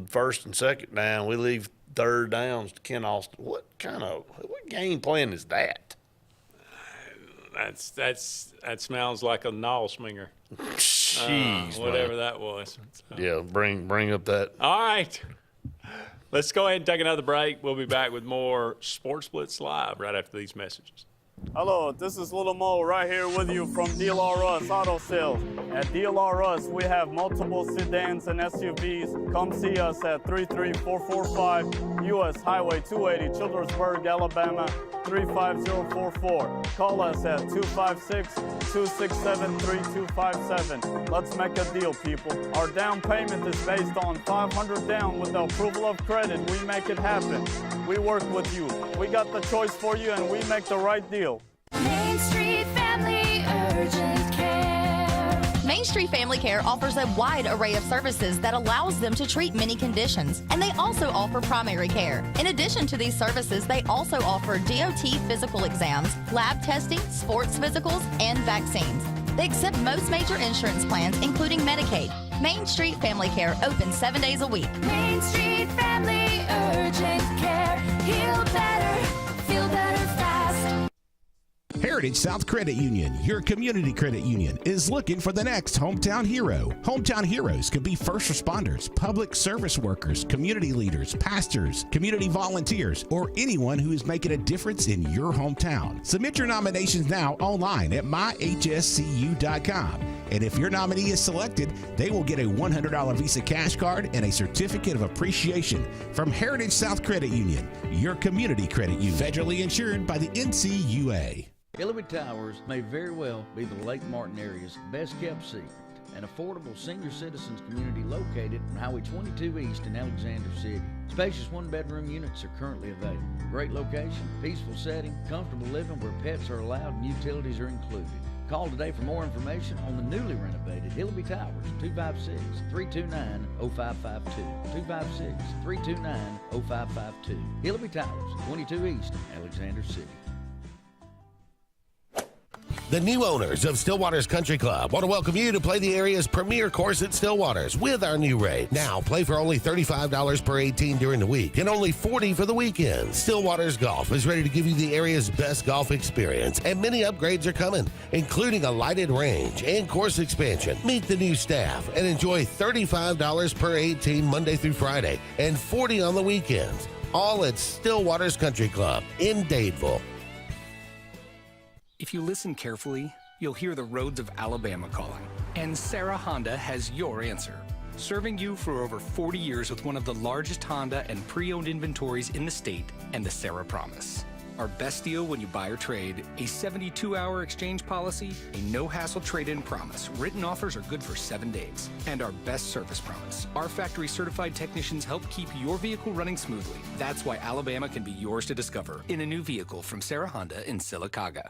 first and second down. We leave third downs to Ken Austin. What game plan is that? That smells like a Nullsminger. Jeez, whatever man. That was. So. Yeah, bring up that. All right. Let's go ahead and take another break. We'll be back with more Sports Blitz Live right after these messages. Hello, this is Little Mo right here with you from DLR Auto Sales. At DLR we have multiple sedans and SUVs. Come see us at 33445 US Highway 280, Childersburg, Alabama 35044. Call us at 256-267-3257. Let's make a deal, people. Our down payment is based on $500 down with the approval of credit. We make it happen. We work with you. We got the choice for you, and we make the right deal. Main Street Family Urgent Care. Main Street Family Care offers a wide array of services that allows them to treat many conditions, and they also offer primary care. In addition to these services, they also offer DOT physical exams, lab testing, sports physicals, and vaccines. They accept most major insurance plans, including Medicaid. Main Street Family Care open 7 days a week. Main Street Family Urgent Care. Heal better, feel better fast. Here's Heritage South Credit Union, your community credit union, is looking for the next hometown hero. Hometown heroes could be first responders, public service workers, community leaders, pastors, community volunteers, or anyone who is making a difference in your hometown. Submit your nominations now online at myhscu.com. And if your nominee is selected, they will get a $100 Visa cash card and a certificate of appreciation from Heritage South Credit Union, your community credit union, federally insured by the NCUA. Hillary Towers may very well be the Lake Martin area's best kept secret. An affordable senior citizens community located on Highway 22 East in Alexander City. Spacious one-bedroom units are currently available. Great location, peaceful setting, comfortable living where pets are allowed and utilities are included. Call today for more information on the newly renovated Hillary Towers, 256-329-0552. 256-329-0552. Hillary Towers, 22 East, Alexander City. The new owners of Stillwater's Country Club want to welcome you to play the area's premier course at Stillwater's with our new rate. Now, play for only $35 per 18 during the week and only $40 for the weekends. Stillwater's Golf is ready to give you the area's best golf experience, and many upgrades are coming, including a lighted range and course expansion. Meet the new staff and enjoy $35 per 18 Monday through Friday and $40 on the weekends. All at Stillwater's Country Club in Dadeville. If you listen carefully, you'll hear the roads of Alabama calling. And Sarah Honda has your answer. Serving you for over 40 years with one of the largest Honda and pre-owned inventories in the state and the Sarah Promise. Our best deal when you buy or trade, a 72-hour exchange policy, a no-hassle trade-in promise. Written offers are good for 7 days. And our best service promise. Our factory-certified technicians help keep your vehicle running smoothly. That's why Alabama can be yours to discover in a new vehicle from Sarah Honda in Sylacauga.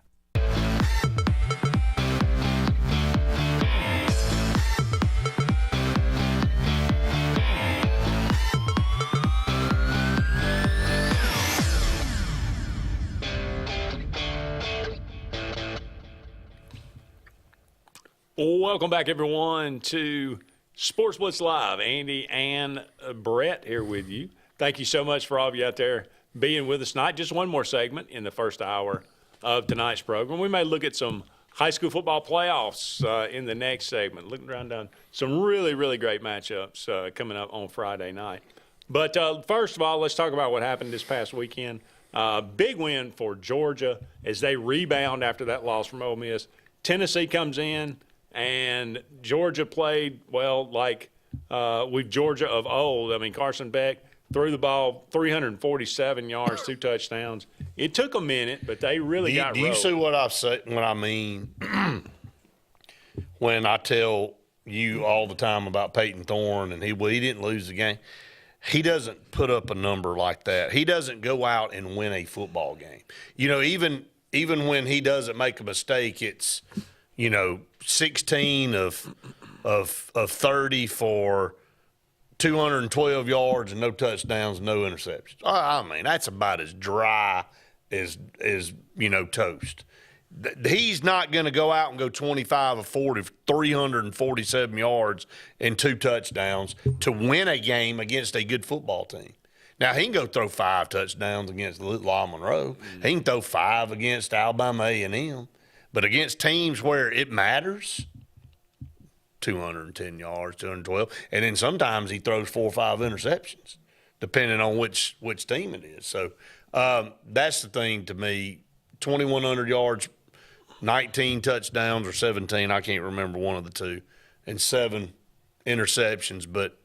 Welcome back, everyone, to Sports Blitz Live. Andy and Brett here with you. Thank you so much for all of you out there being with us tonight. Just one more segment in the first hour of tonight's program. We may look at some high school football playoffs in the next segment. Looking around down some really, really great matchups coming up on Friday night. But first of all, let's talk about what happened this past weekend. Big win for Georgia as they rebound after that loss from Ole Miss. Tennessee comes in, and Georgia played, well, like with Georgia of old. I mean, Carson Beck threw the ball 347 yards, 2 touchdowns. It took a minute, but they really got rolled. Do you see what I mean when I tell you all the time about Peyton Thorne and he didn't lose the game? He doesn't put up a number like that. He doesn't go out and win a football game. You know, even when he doesn't make a mistake, it's, 16 of 30 for 212 yards and no touchdowns, no interceptions. I mean, that's about as dry as toast. He's not going to go out and go 25 of 40, 347 yards and 2 touchdowns to win a game against a good football team. Now, he can go throw 5 touchdowns against Louisville Monroe. He can throw 5 against Alabama A&M. But against teams where it matters, 210 yards, 212. And then sometimes he throws 4 or 5 interceptions, depending on which team it is. So that's the thing to me. 2,100 yards, 19 touchdowns or 17, I can't remember one of the two, and 7 interceptions. But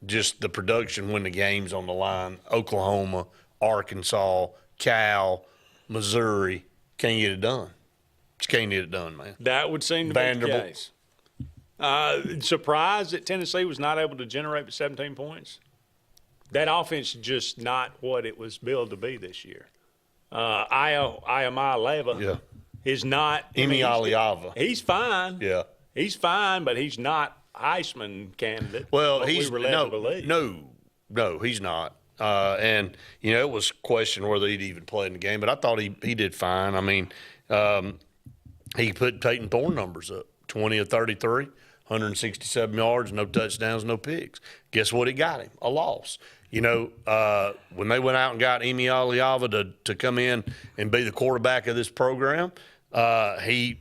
just the production when the game's on the line, Oklahoma, Arkansas, Cal, Missouri, can't get it done. Just can't get it done, man. That would seem to be the case. Surprised that Tennessee was not able to generate but 17 points. That offense is just not what it was billed to be this year. Iamaleava is not. Iamaleava. He's fine. Yeah. He's fine, but he's not Heisman candidate. Well, he's no, he's not. And it was questioned whether he'd even play in the game, but I thought he did fine. I mean, he put Peyton Thorne numbers up, 20 of 33, 167 yards, no touchdowns, no picks. Guess what it got him? A loss. When they went out and got Iamaleava to come in and be the quarterback of this program, he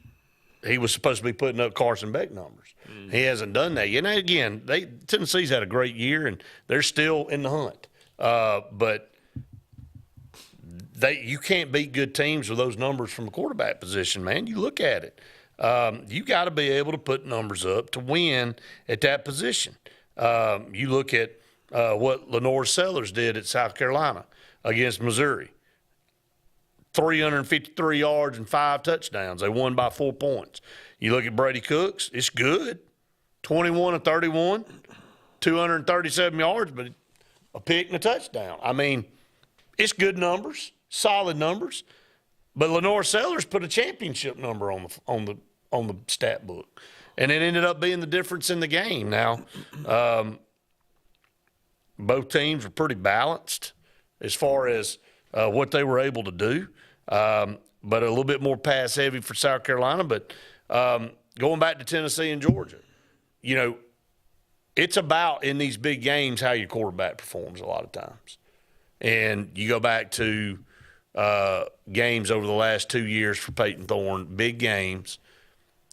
was supposed to be putting up Carson Beck numbers. He hasn't done that yet. And again, Tennessee's had a great year, and they're still in the hunt. But you can't beat good teams with those numbers from the quarterback position, man. You look at it. You got to be able to put numbers up to win at that position. You look at what Lenore Sellers did at South Carolina against Missouri. 353 yards and 5 touchdowns. They won by 4 points. You look at Brady Cooks, it's good. 21 and 31, 237 yards, but a pick and a touchdown. I mean, it's good numbers, solid numbers. But Lenore Sellers put a championship number on the stat book, and it ended up being the difference in the game. Now, both teams were pretty balanced as far as what they were able to do, but a little bit more pass heavy for South Carolina. But going back to Tennessee and Georgia, you know, it's about in these big games how your quarterback performs a lot of times. And you go back to games over the last 2 years for Peyton Thorne, big games.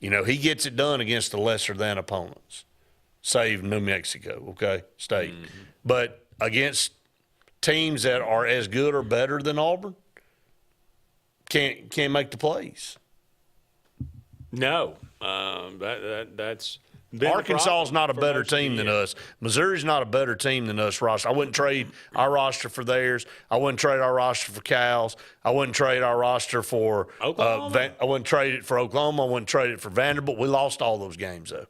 You know, he gets it done against the lesser-than opponents, save New Mexico, State. Mm-hmm. But against teams that are as good or better than Auburn, can't make the plays. No, that's Arkansas is not a better team than us. Missouri's not a better team than us roster. I wouldn't trade our roster for theirs. I wouldn't trade our roster for Cal's. I wouldn't trade our roster for Oklahoma. I wouldn't trade it for Oklahoma. I wouldn't trade it for Vanderbilt. We lost all those games, though,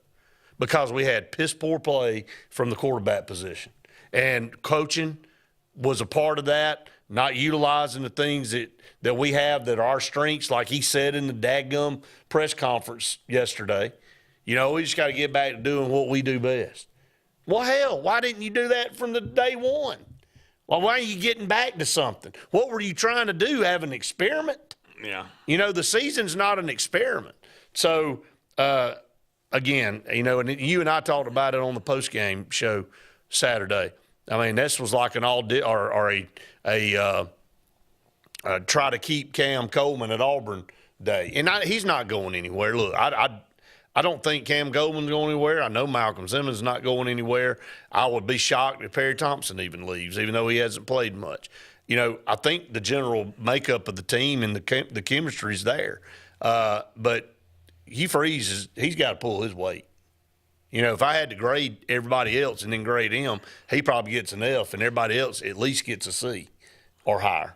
because we had piss-poor play from the quarterback position. And coaching was a part of that, not utilizing the things that we have that are our strengths, like he said in the dadgum press conference yesterday. You know, we just got to get back to doing what we do best. Well, hell, why didn't you do that from the day one? Well, why are you getting back to something? What were you trying to do, have an experiment? Yeah. You know, the season's not an experiment. So, again, you know, and you and I talked about it on the postgame show Saturday. I mean, this was like an try to keep Cam Coleman at Auburn day. And he's not going anywhere. Look, I don't think Cam Coleman's going anywhere. I know Malcolm Simmons is not going anywhere. I would be shocked if Perry Thompson even leaves, even though he hasn't played much. You know, I think the general makeup of the team and the chemistry is there. But Hugh Freeze, he's got to pull his weight. You know, if I had to grade everybody else and then grade him, he probably gets an F, and everybody else at least gets a C or higher.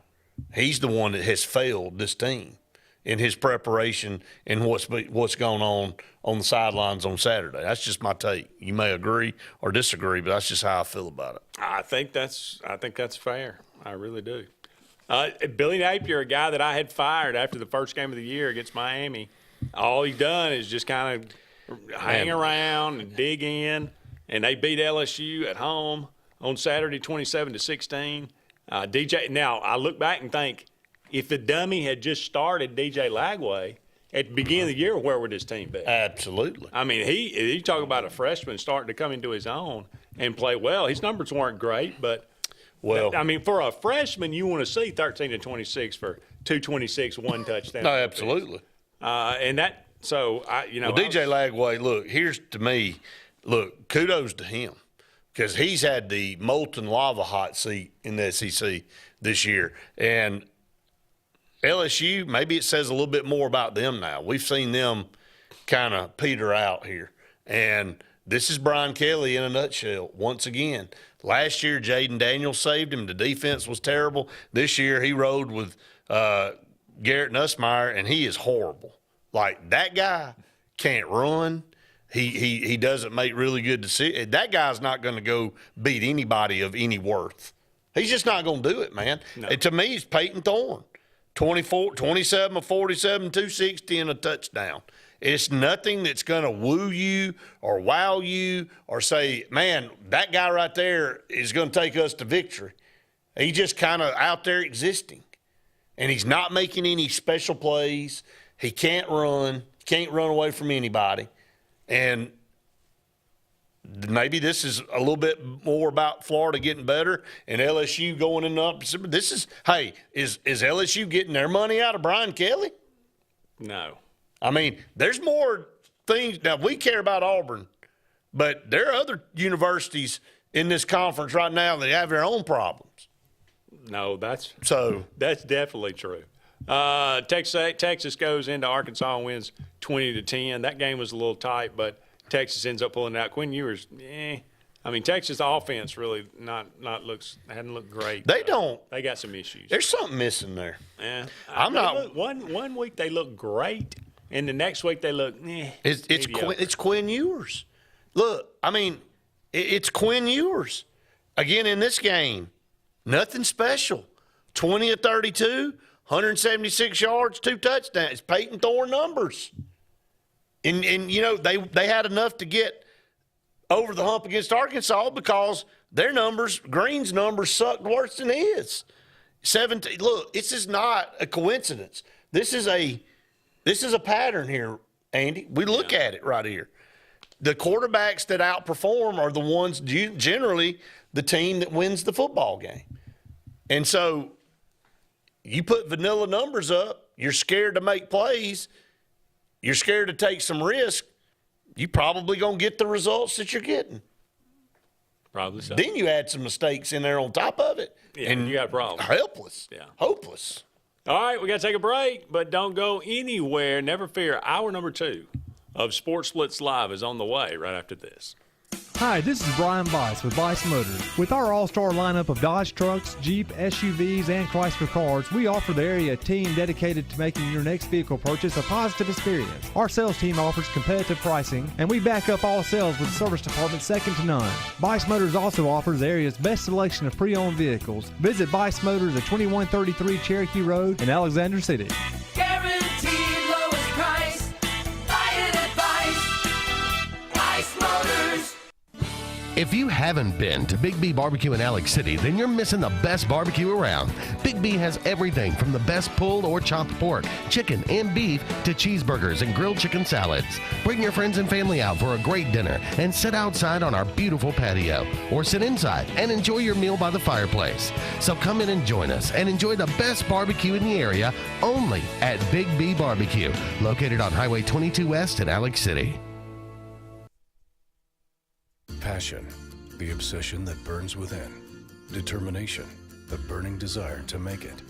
He's the one that has failed this team in his preparation and what's going on the sidelines on Saturday. That's just my take. You may agree or disagree, but that's just how I feel about it. I think that's fair. I really do. Billy Napier, a guy that I had fired after the first game of the year against Miami, all he done is just kind of hang around and dig in, and they beat LSU at home on Saturday 27-16. DJ, now I look back and think, if the dummy had just started DJ Lagway at the beginning of the year, where would his team be? Absolutely. I mean, he talk about a freshman starting to come into his own and play well. His numbers weren't great, but I mean, for a freshman, you want to see 13-26 for 226, 1 touchdown. No, absolutely. And that. So, DJ Lagway, look, here's to me, look, kudos to him because he's had the molten lava hot seat in the SEC this year. And LSU, maybe it says a little bit more about them now. We've seen them kind of peter out here. And this is Brian Kelly in a nutshell once again. Last year, Jaden Daniels saved him. The defense was terrible. This year, he rode with Garrett Nussmeier, and he is horrible. Like, that guy can't run. He doesn't make really good decisions. That guy's not going to go beat anybody of any worth. He's just not going to do it, man. No. To me, it's Peyton Thorne. 27 of 47, 260 and a touchdown. It's nothing that's going to woo you or wow you or say, man, that guy right there is going to take us to victory. He's just kind of out there existing. And he's not making any special plays. He can't run away from anybody. And maybe this is a little bit more about Florida getting better and LSU going in the opposite. Is LSU getting their money out of Brian Kelly? No. I mean, there's more things. Now, we care about Auburn, but there are other universities in this conference right now that have their own problems. No, that's definitely true. Texas goes into Arkansas and wins 20-10. That game was a little tight, but Texas ends up pulling it out. Quinn Ewers, I mean, Texas offense really hadn't looked great. They don't. They got some issues. There's something missing there. Yeah, not. One week they look great, and the next week they look. It's Quinn Ewers. Look, I mean, it's Quinn Ewers again in this game. Nothing special. 20 of 32, 176 yards, 2 touchdowns. It's Peyton Thorne numbers. And you know they had enough to get over the hump against Arkansas because their numbers, Green's numbers, sucked worse than his. 17. Look, this is not a coincidence. This is a pattern here, Andy. We look at it right here. The quarterbacks that outperform are the ones generally the team that wins the football game. And so you put vanilla numbers up, you're scared to make plays, you're scared to take some risk, you probably going to get the results that you're getting. Probably so. Then you add some mistakes in there on top of it. Yeah, and you got a problem. Helpless. Yeah. Hopeless. All right, we got to take a break, but don't go anywhere. Never fear. Hour number 2 of Sports Blitz Live is on the way right after this. Hi, this is Brian Bice with Bice Motors. With our all-star lineup of Dodge trucks, Jeep, SUVs, and Chrysler cars, we offer the area team dedicated to making your next vehicle purchase a positive experience. Our sales team offers competitive pricing, and we back up all sales with a service department second to none. Bice Motors also offers the area's best selection of pre-owned vehicles. Visit Bice Motors at 2133 Cherokee Road in Alexander City. Guaranteed lowest price. Buy it at Bice Motors. If you haven't been to Big B Barbecue in Alex City, then you're missing the best barbecue around. Big B has everything from the best pulled or chopped pork, chicken, and beef to cheeseburgers and grilled chicken salads. Bring your friends and family out for a great dinner and sit outside on our beautiful patio or sit inside and enjoy your meal by the fireplace. So come in and join us and enjoy the best barbecue in the area only at Big B Barbecue, located on Highway 22 West in Alex City. Passion, the obsession that burns within. Determination, the burning desire to make it.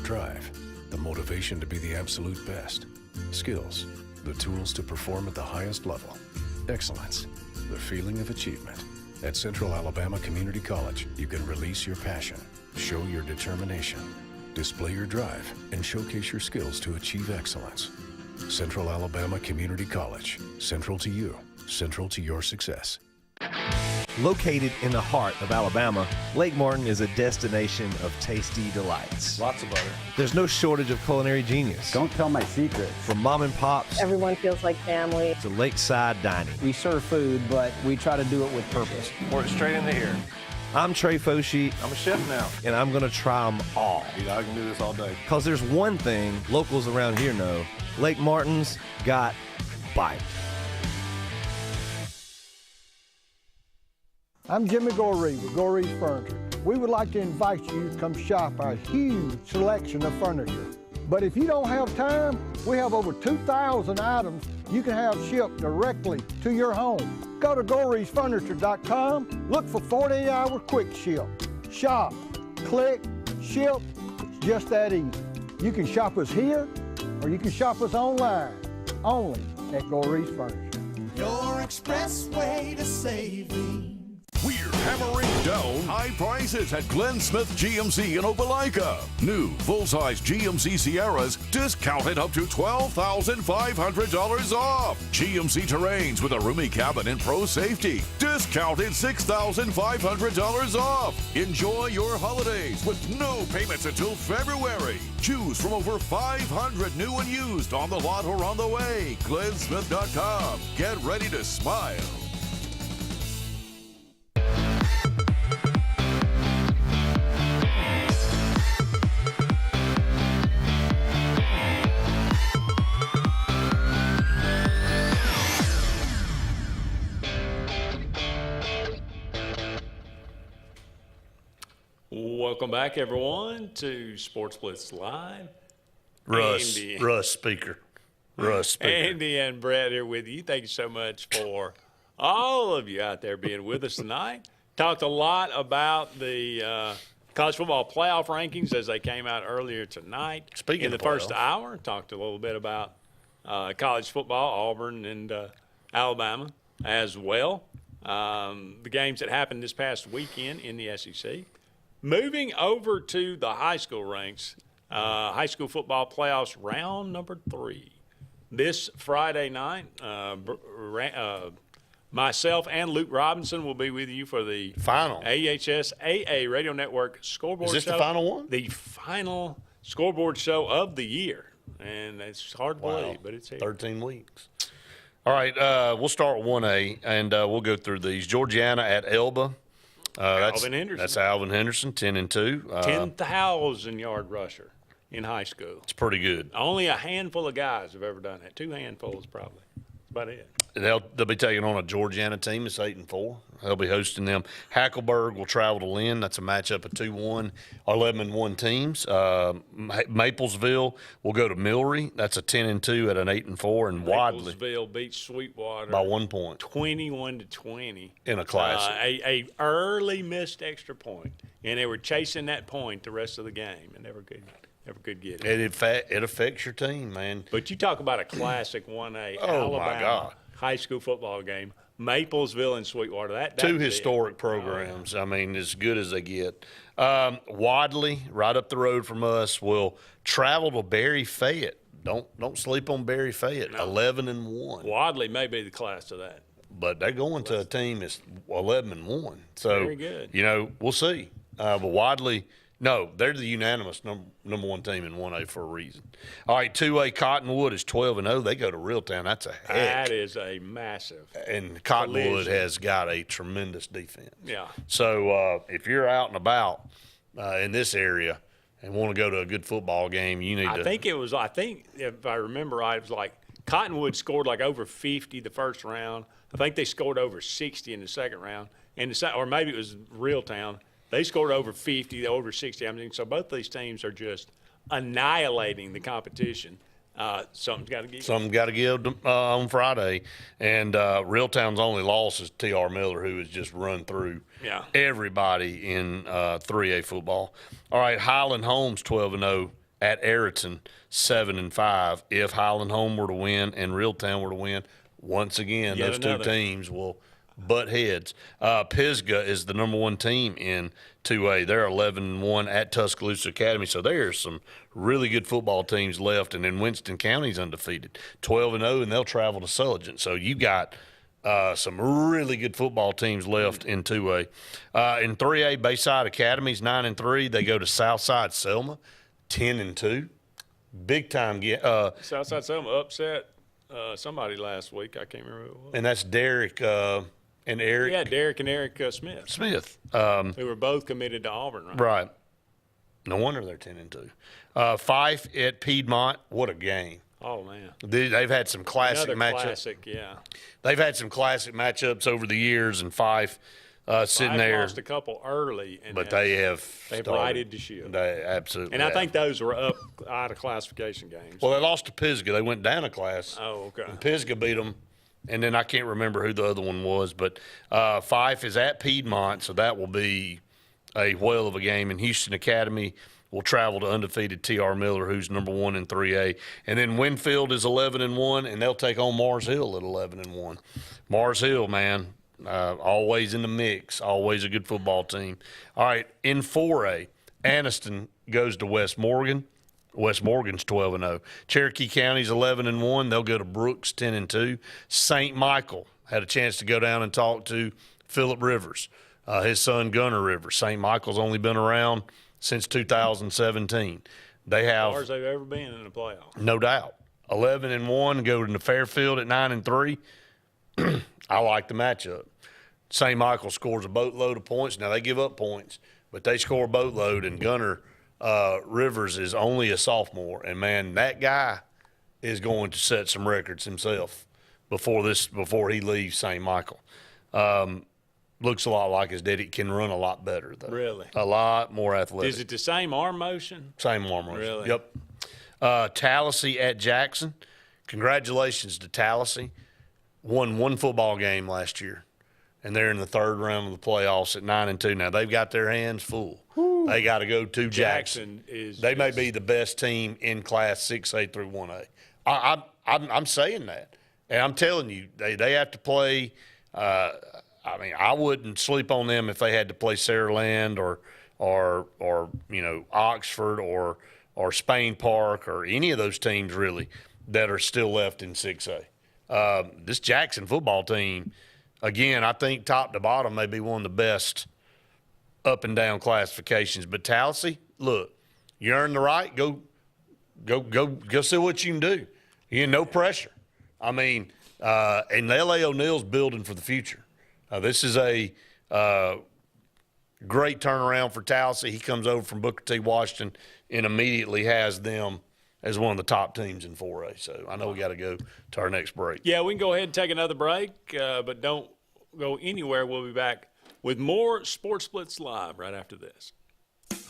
Drive, the motivation to be the absolute best. Skills, the tools to perform at the highest level. Excellence, the feeling of achievement. At Central Alabama Community College, you can release your passion, show your determination, display your drive, and showcase your skills to achieve excellence. Central Alabama Community College, central to you, central to your success. Located in the heart of Alabama, Lake Martin is a destination of tasty delights. Lots of butter. There's no shortage of culinary genius. Don't tell my secrets. From mom and pops Everyone feels like family. to lakeside dining. We serve food, but we try to do it with purpose. Pour it straight in the ear. I'm Trey Foshi, I'm a chef now. and I'm going to try them all. I can do this all day. Because there's one thing locals around here know. Lake Martin's got bite. I'm Jimmy Goree with Goree's Furniture. We would like to invite you to come shop our huge selection of furniture. But if you don't have time, we have over 2,000 items you can have shipped directly to your home. Go to GoreesFurniture.com, look for 48-hour quick ship. Shop, click, ship, it's just that easy. You can shop us here, or you can shop us online, only at Goree's Furniture. Your expressway to saving. We're hammering down high prices at Glenn Smith GMC in Opelika. New full-size GMC Sierras discounted up to $12,500 off. GMC Terrains with a roomy cabin and pro safety discounted $6,500 off. Enjoy your holidays with no payments until February. Choose from over 500 new and used on the lot or on the way. GlennSmith.com. Get ready to smile. Welcome back, everyone, to Sports Blitz Live. Russ speaker. Russ speaker. Andy and Brett here with you. Thank you so much for all of you out there being with us tonight. Talked a lot about the college football playoff rankings as they came out earlier tonight. Speaking in the of first playoffs. hour, talked a little bit about college football, Auburn and Alabama as well. The games that happened this past weekend in the SEC. Moving over to the high school ranks, high school football playoffs round number 3. This Friday night, myself and Luke Robinson will be with you for the final AHS AA Radio Network scoreboard show. Is this the final one? The final scoreboard show of the year. And it's hard to believe, but it's here. 13 weeks. All right, we'll start with 1A, and we'll go through these. Georgiana at Elba. Alvin Henderson. That's Alvin Henderson, 10-2. 10,000-yard rusher in high school. It's pretty good. Only a handful of guys have ever done that. 2 handfuls probably. That's about it. They'll be taking on a Georgiana team that's 8-4. They'll be hosting them. Hackleburg will travel to Lynn. That's a matchup of 2-1, 11-1 teams. Maplesville will go to Millry. That's a 10-2 at an 8-4, and Wadley Maplesville beats Sweetwater by 1 point, 21-20 in a classic. A early missed extra point, and they were chasing that point the rest of the game, and never could get it. It affects your team, man. But you talk about a classic 1A Alabama my God. high school football game. Maplesville and Sweetwater. That's 2 historic programs. I mean, as good as they get. Wadley, right up the road from us, will travel to Berry Fayette. Don't sleep on Berry Fayette. 11-1. Wadley may be the class of that. But they're going to a team that's 11-1. So very good. We'll see. But Wadley. No, they're the unanimous number 1 team in 1A for a reason. All right, 2A Cottonwood is 12-0. They go to Reeltown. That's a heck. That is a massive. And Cottonwood collision. has got a tremendous defense. Yeah. So if you're out and about in this area and want to go to a good football game, you need to. I think if I remember right, it was like Cottonwood scored like over 50 the first round. I think they scored over 60 in the second round, or maybe it was Reeltown. They scored over 50, over 60. I mean, so both these teams are just annihilating the competition. Something's got to give. Something's got to give on Friday. And Reeltown's only loss is T.R. Miller, who has just run through everybody in 3A football. All right, Highland Home's 12-0 at Ayrton, 7-5. If Highland Home were to win and Reeltown were to win, once again, those 2 teams will – butt heads. Pisgah is the number 1 team in 2A. They're 11-1 at Tuscaloosa Academy. So there's some really good football teams left. And then Winston County's undefeated, 12-0, and they'll travel to Sullivan. So you got some really good football teams left in 2A. In 3A, Bayside Academy's 9-3. They go to Southside Selma, 10-2. Big time. Southside Selma upset somebody last week. I can't remember who it was. And that's Derek and Eric. Yeah, Derek and Eric Smith. Who were both committed to Auburn, right? Right. No wonder they're 10-2. Fife at Piedmont. What a game. Oh, man. They've had some classic matchups. Classic, yeah. They've had some classic matchups over the years, and Fife sitting Fife there. Lost a couple early. But they've righted the ship. They absolutely And I think those were up out of classification games. Well, they lost to Pisgah. They went down a class. Oh, okay. And Pisgah beat them. And then I can't remember who the other one was. But Fife is at Piedmont, so that will be a whale of a game. And Houston Academy will travel to undefeated T.R. Miller, who's number 1 in 3A. And then Winfield is 11-1, and they'll take on Mars Hill at 11-1. Mars Hill, man, always in the mix, always a good football team. All right, in 4A, Anniston goes to West Morgan. West Morgan's 12-0. Cherokee County's 11-1. They'll go to Brooks 10-2. St. Michael had a chance to go down and talk to Phillip Rivers, his son Gunnar Rivers. St. Michael's only been around since 2017. They have as far as they've ever been in the playoffs. No doubt. 11-1, go to Fairfield at 9-3. I like the matchup. St. Michael scores a boatload of points. Now they give up points, but they score a boatload, and Gunnar Rivers is only a sophomore, and man, that guy is going to set some records himself before he leaves St. Michael. Looks a lot like his daddy. Can run a lot better though. Really, a lot more athletic. Is it the same arm motion? Same arm motion. Really? Yep. Tallahassee at Jackson. congratulations to Tallahassee. Won one football game last year, and they're in the third round of the playoffs at 9-2. Now they've got their hands full. Woo. They got to go to Jackson. They may be the best team in Class 6A through 1A. I'm saying that, and I'm telling you, they have to play. I wouldn't sleep on them if they had to play Saraland or Oxford or Spain Park or any of those teams really that are still left in 6A. This Jackson football team, again, I think top to bottom may be one of the best up and down classifications. But Tallahassee, look, you earn the right. Go see what you can do. You no pressure. I mean, and L.A. O'Neill's building for the future. This is a great turnaround for Tallahassee. He comes over from Booker T. Washington and immediately has them as one of the top teams in 4A. So I know we got to go to our next break. Yeah, we can go ahead and take another break, but don't go anywhere. We'll be back with more Sports Blitz Live right after this.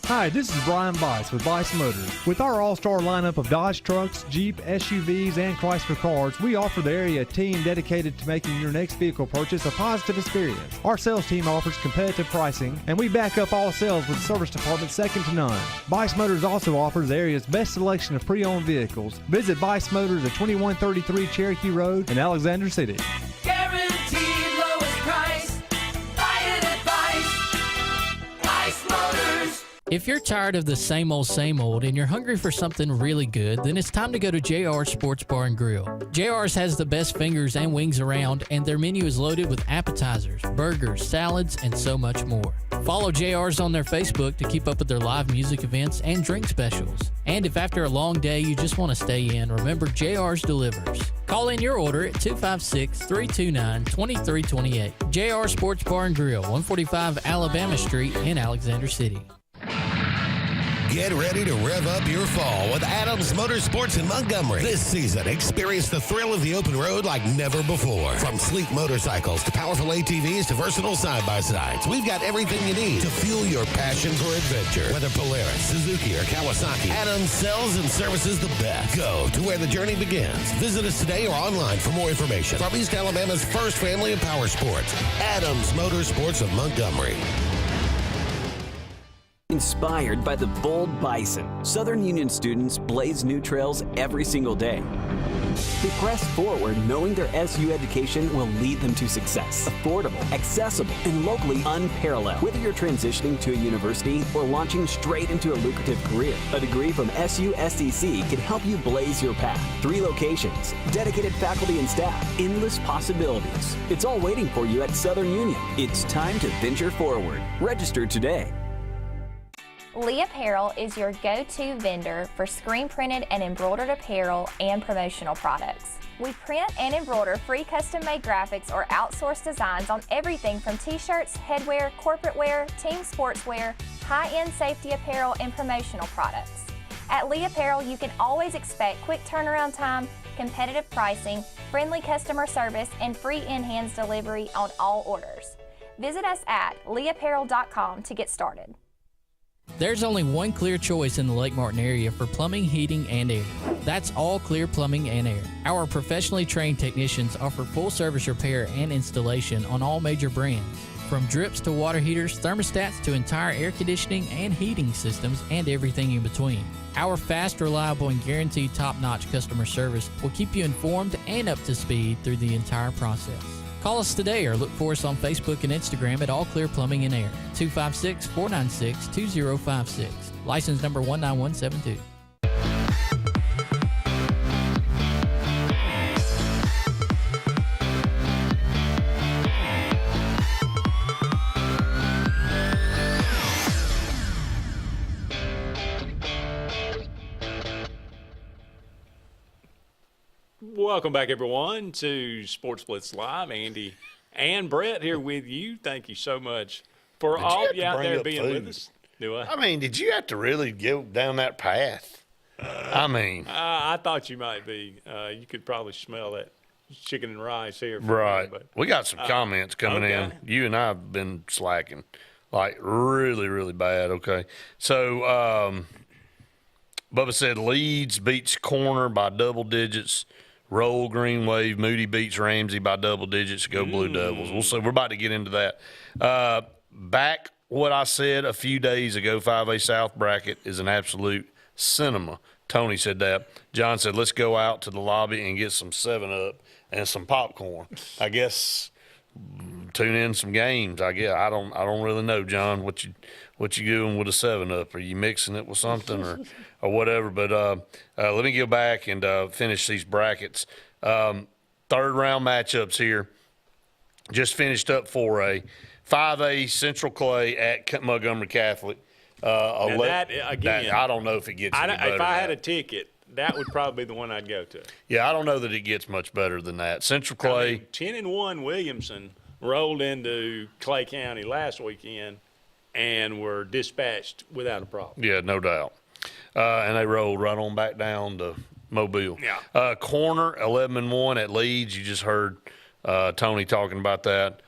Hi, this is Brian Bice with Bice Motors. With our all-star lineup of Dodge trucks, Jeep, SUVs, and Chrysler cars, we offer the area team dedicated to making your next vehicle purchase a positive experience. Our sales team offers competitive pricing, and we back up all sales with a service department second to none. Bice Motors also offers the area's best selection of pre-owned vehicles. Visit Bice Motors at 2133 Cherokee Road in Alexander City. Guaranteed lowest price. Buy it at Bice Motors. If you're tired of the same old, and you're hungry for something really good, then it's time to go to JR's Sports Bar and Grill. JR's has the best fingers and wings around, and their menu is loaded with appetizers, burgers, salads, and so much more. Follow JR's on their Facebook to keep up with their live music events and drink specials. And if after a long day you just want to stay in, remember JR's delivers. Call in your order at 256-329-2328. JR Sports Bar and Grill, 145 Alabama Street in Alexander City. Get ready to rev up your fall with Adams Motorsports in Montgomery. This season, experience the thrill of the open road like never before. From sleek motorcycles to powerful ATVs to versatile side-by-sides, we've got everything you need to fuel your passion for adventure. Whether Polaris, Suzuki, or Kawasaki, Adams sells and services the best. Go to where the journey begins. Visit us today or online for more information. From East Alabama's first family of power sports, Adams Motorsports of Montgomery. Inspired by the bold bison, Southern Union students blaze new trails every single day. They press forward knowing their SU education will lead them to success. Affordable, accessible, and locally unparalleled. Whether you're transitioning to a university or launching straight into a lucrative career, a degree from SU SDC can help you blaze your path. 3 locations, dedicated faculty and staff, endless possibilities. It's all waiting for you at Southern Union. It's time to venture forward. Register today. Lee Apparel is your go-to vendor for screen printed and embroidered apparel and promotional products. We print and embroider free custom-made graphics or outsourced designs on everything from t-shirts, headwear, corporate wear, team sportswear, high-end safety apparel, and promotional products. At Lee Apparel, you can always expect quick turnaround time, competitive pricing, friendly customer service, and free in-hands delivery on all orders. Visit us at leeapparel.com to get started. There's only one clear choice in the Lake Martin area for plumbing, heating, and air. That's All Clear Plumbing and Air. Our professionally trained technicians offer full service repair and installation on all major brands. From drips to water heaters, thermostats to entire air conditioning and heating systems, and everything in between. Our fast, reliable, and guaranteed top-notch customer service will keep you informed and up to speed through the entire process. Call us today or look for us on Facebook and Instagram at All Clear Plumbing and Air, 256-496-2056. License number 19172. Welcome back, everyone, to Sports Blitz Live. Andy and Brett here with you. Thank you so much for all of you out there being with us. Do I? I mean, did you have to really go down that path? I thought you might be. You could probably smell that chicken and rice here. Right. But, we got some comments coming in. You and I have been slacking, like really, really bad. Okay. So Bubba said Leeds beats Corner by double digits. roll Green Wave. Moody beats Ramsey by double digits. Go Blue Devils. We'll see. We're about to get into that. Back what I said a few days ago, 5A South bracket is an absolute cinema. Tony said that. John said, let's go out to the lobby and get some 7-Up and some popcorn. I guess tune in some games. I guess I don't really know, John, what you doing with a 7-Up. Are you mixing it with something or whatever? But let me go back and finish these brackets. Third round matchups here. Just finished up 4A. 5A Central Clay at Montgomery Catholic. That, again, I don't know if it gets any better. If I had a ticket, that would probably be the one I'd go to. Yeah, I don't know that it gets much better than that. Central Clay. 10-1 Williamson rolled into Clay County last weekend and were dispatched without a problem. Yeah, no doubt. And they rolled right on back down to Mobile. Yeah. Corner, 11-1 at Leeds. You just heard Tony talking about that.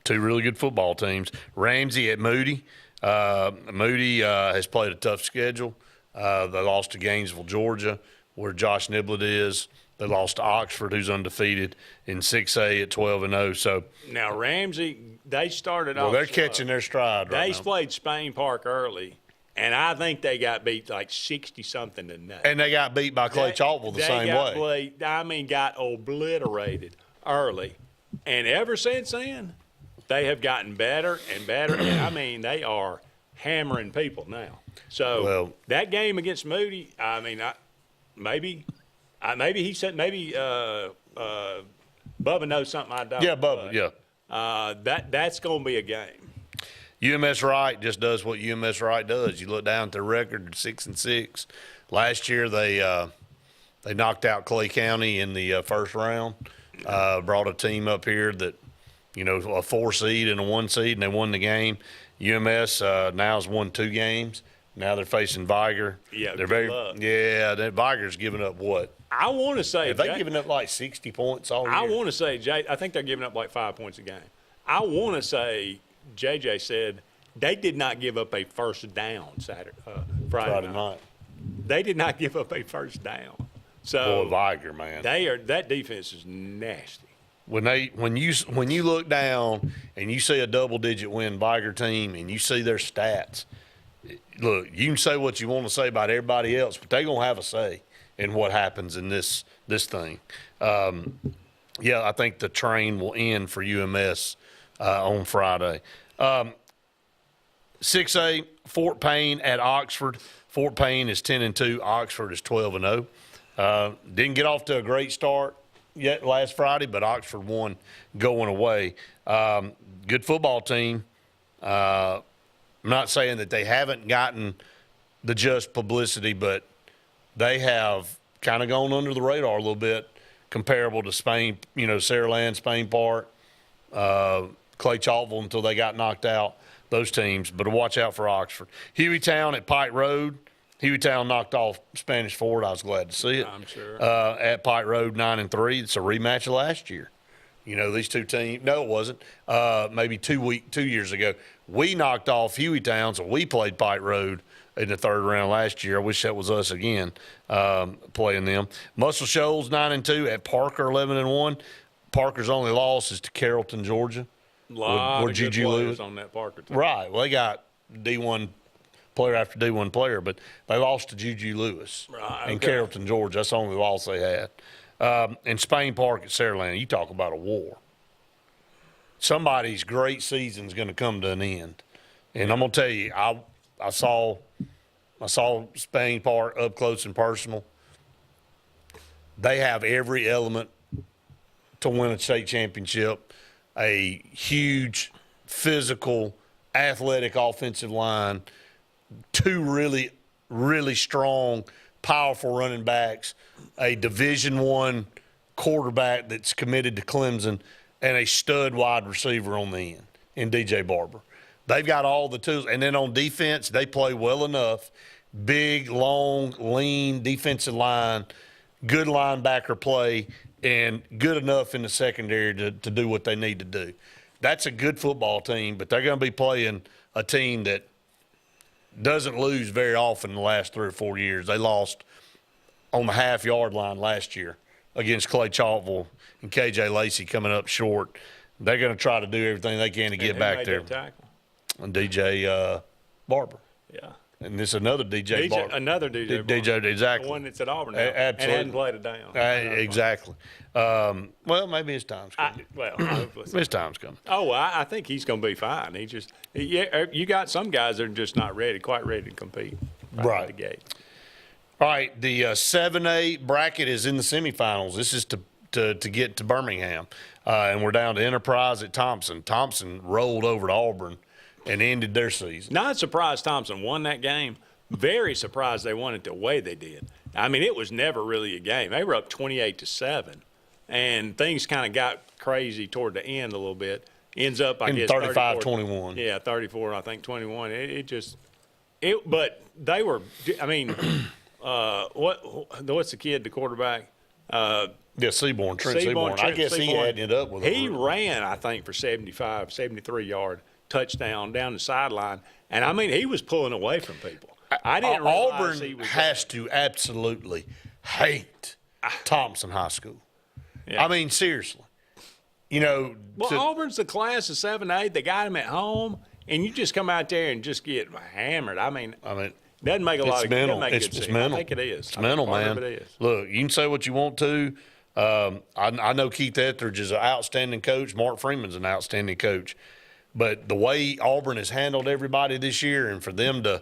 Two really good football teams. Ramsey at Moody. Moody has played a tough schedule. They lost to Gainesville, Georgia, where Josh Niblett is. They lost to Oxford, who's undefeated in 6A at 12-0. So now Ramsey, they started off. Well, they're catching their stride right now. They played Spain Park early, and I think they got beat like 60-something to nothing. And they got beat by Clay Chalkville the same way. Got obliterated early. And ever since then, they have gotten better and better. And, they are hammering people now. So that game against Moody, maybe he said Bubba knows something I don't. Yeah, Bubba, that's going to be a game. UMS Wright just does what UMS Wright does. You look down at their record, 6-6. Last year they knocked out Clay County in the first round. Brought a team up here that, a 4 seed and a 1 seed, and they won the game. UMS now has won 2 games. Now they're facing Viger. Yeah, they're Viger's giving up what? I want to say have they given up like 60 points all year? I want to say, Jay, I think they're giving up like 5 points a game. I want to say, JJ said they did not give up a first down Friday night. They did not give up a first down. So boy, Viger, man, that defense is nasty. When you look down and you see a double-digit win Viger team and you see their stats, look, you can say what you want to say about everybody else, but they're gonna have a say in what happens in this thing. I think the train will end for UMS on Friday. 6A Fort Payne at Oxford. Fort Payne is 10-2. Oxford is 12-0. Didn't get off to a great start yet last Friday, but Oxford won going away. Good football team. I'm not saying that they haven't gotten the just publicity, but they have kind of gone under the radar a little bit, comparable to Spain, Saraland, Spain Park, Clay Chalkville until they got knocked out, those teams. But watch out for Oxford. Hueytown at Pike Road. Hueytown knocked off Spanish Ford. I was glad to see it. I'm sure. At Pike Road, 9-3. It's a rematch of last year. These two teams. No, it wasn't. Maybe 2 years ago. We knocked off Hueytown, so we played Pike Road in the third round last year. I wish that was us again playing them. Muscle Shoals, 9-2. At Parker, 11-1. Parker's only loss is to Carrollton, Georgia. A lot of good players on that Parker team. Right. Well, they got D1 player after D1 player, but they lost to Juju Lewis in Carrollton, Georgia. That's the only loss they had. And Spain Park at Saraland, you talk about a war. Somebody's great season is going to come to an end. And I'm going to tell you, I saw Spain Park up close and personal. They have every element to win a state championship. A huge, physical, athletic offensive line, 2 really, really strong, powerful running backs, a Division I quarterback that's committed to Clemson, and a stud wide receiver on the end in DJ Barber. They've got all the tools. And then on defense, they play well enough. Big, long, lean defensive line, good linebacker play, and good enough in the secondary to do what they need to do. That's a good football team, but they're going to be playing a team that doesn't lose very often in the last 3 or 4 years. They lost on the half-yard line last year against Clay Chalkville and KJ Lacey coming up short. They're going to try to do everything they can to get back there. And DJ Barber. Yeah. And this is another DJ Barber. Another DJ Barber. DJ, exactly. The one that's at Auburn now. Absolutely. And hadn't played it down. Exactly. Well, maybe his time's coming. His time's coming. Oh, I think he's going to be fine. You got some guys that are just not quite ready to compete. Right. Out the gate. All right, the 7A bracket is in the semifinals. This is to get to Birmingham, and we're down to Enterprise at Thompson. Thompson rolled over to Auburn and ended their season. Not surprised Thompson won that game. Very surprised they won it the way they did. I mean, it was never really a game. They were up 28-7, and things kind of got crazy toward the end a little bit. Ends up, I guess, 35-21. Yeah, 34, I think, 21. But they were. I mean, what's the kid, the quarterback? Seaborn, Trent Seaborn. I guess he had it up with him. He ran, I think, for 73-yard touchdown down the sideline. And, I mean, he was pulling away from people. I didn't realize Auburn he was has to absolutely hate Thompson High School. Yeah. I mean, seriously. Auburn's the class of 7A. They got him at home, and you just come out there and just get hammered. I mean doesn't make a lot of mental. It's mental. I think it is. It's mental, man. It is. Look, you can say what you want to. I know Keith Etheridge is an outstanding coach. Mark Freeman's an outstanding coach. But the way Auburn has handled everybody this year, and for them to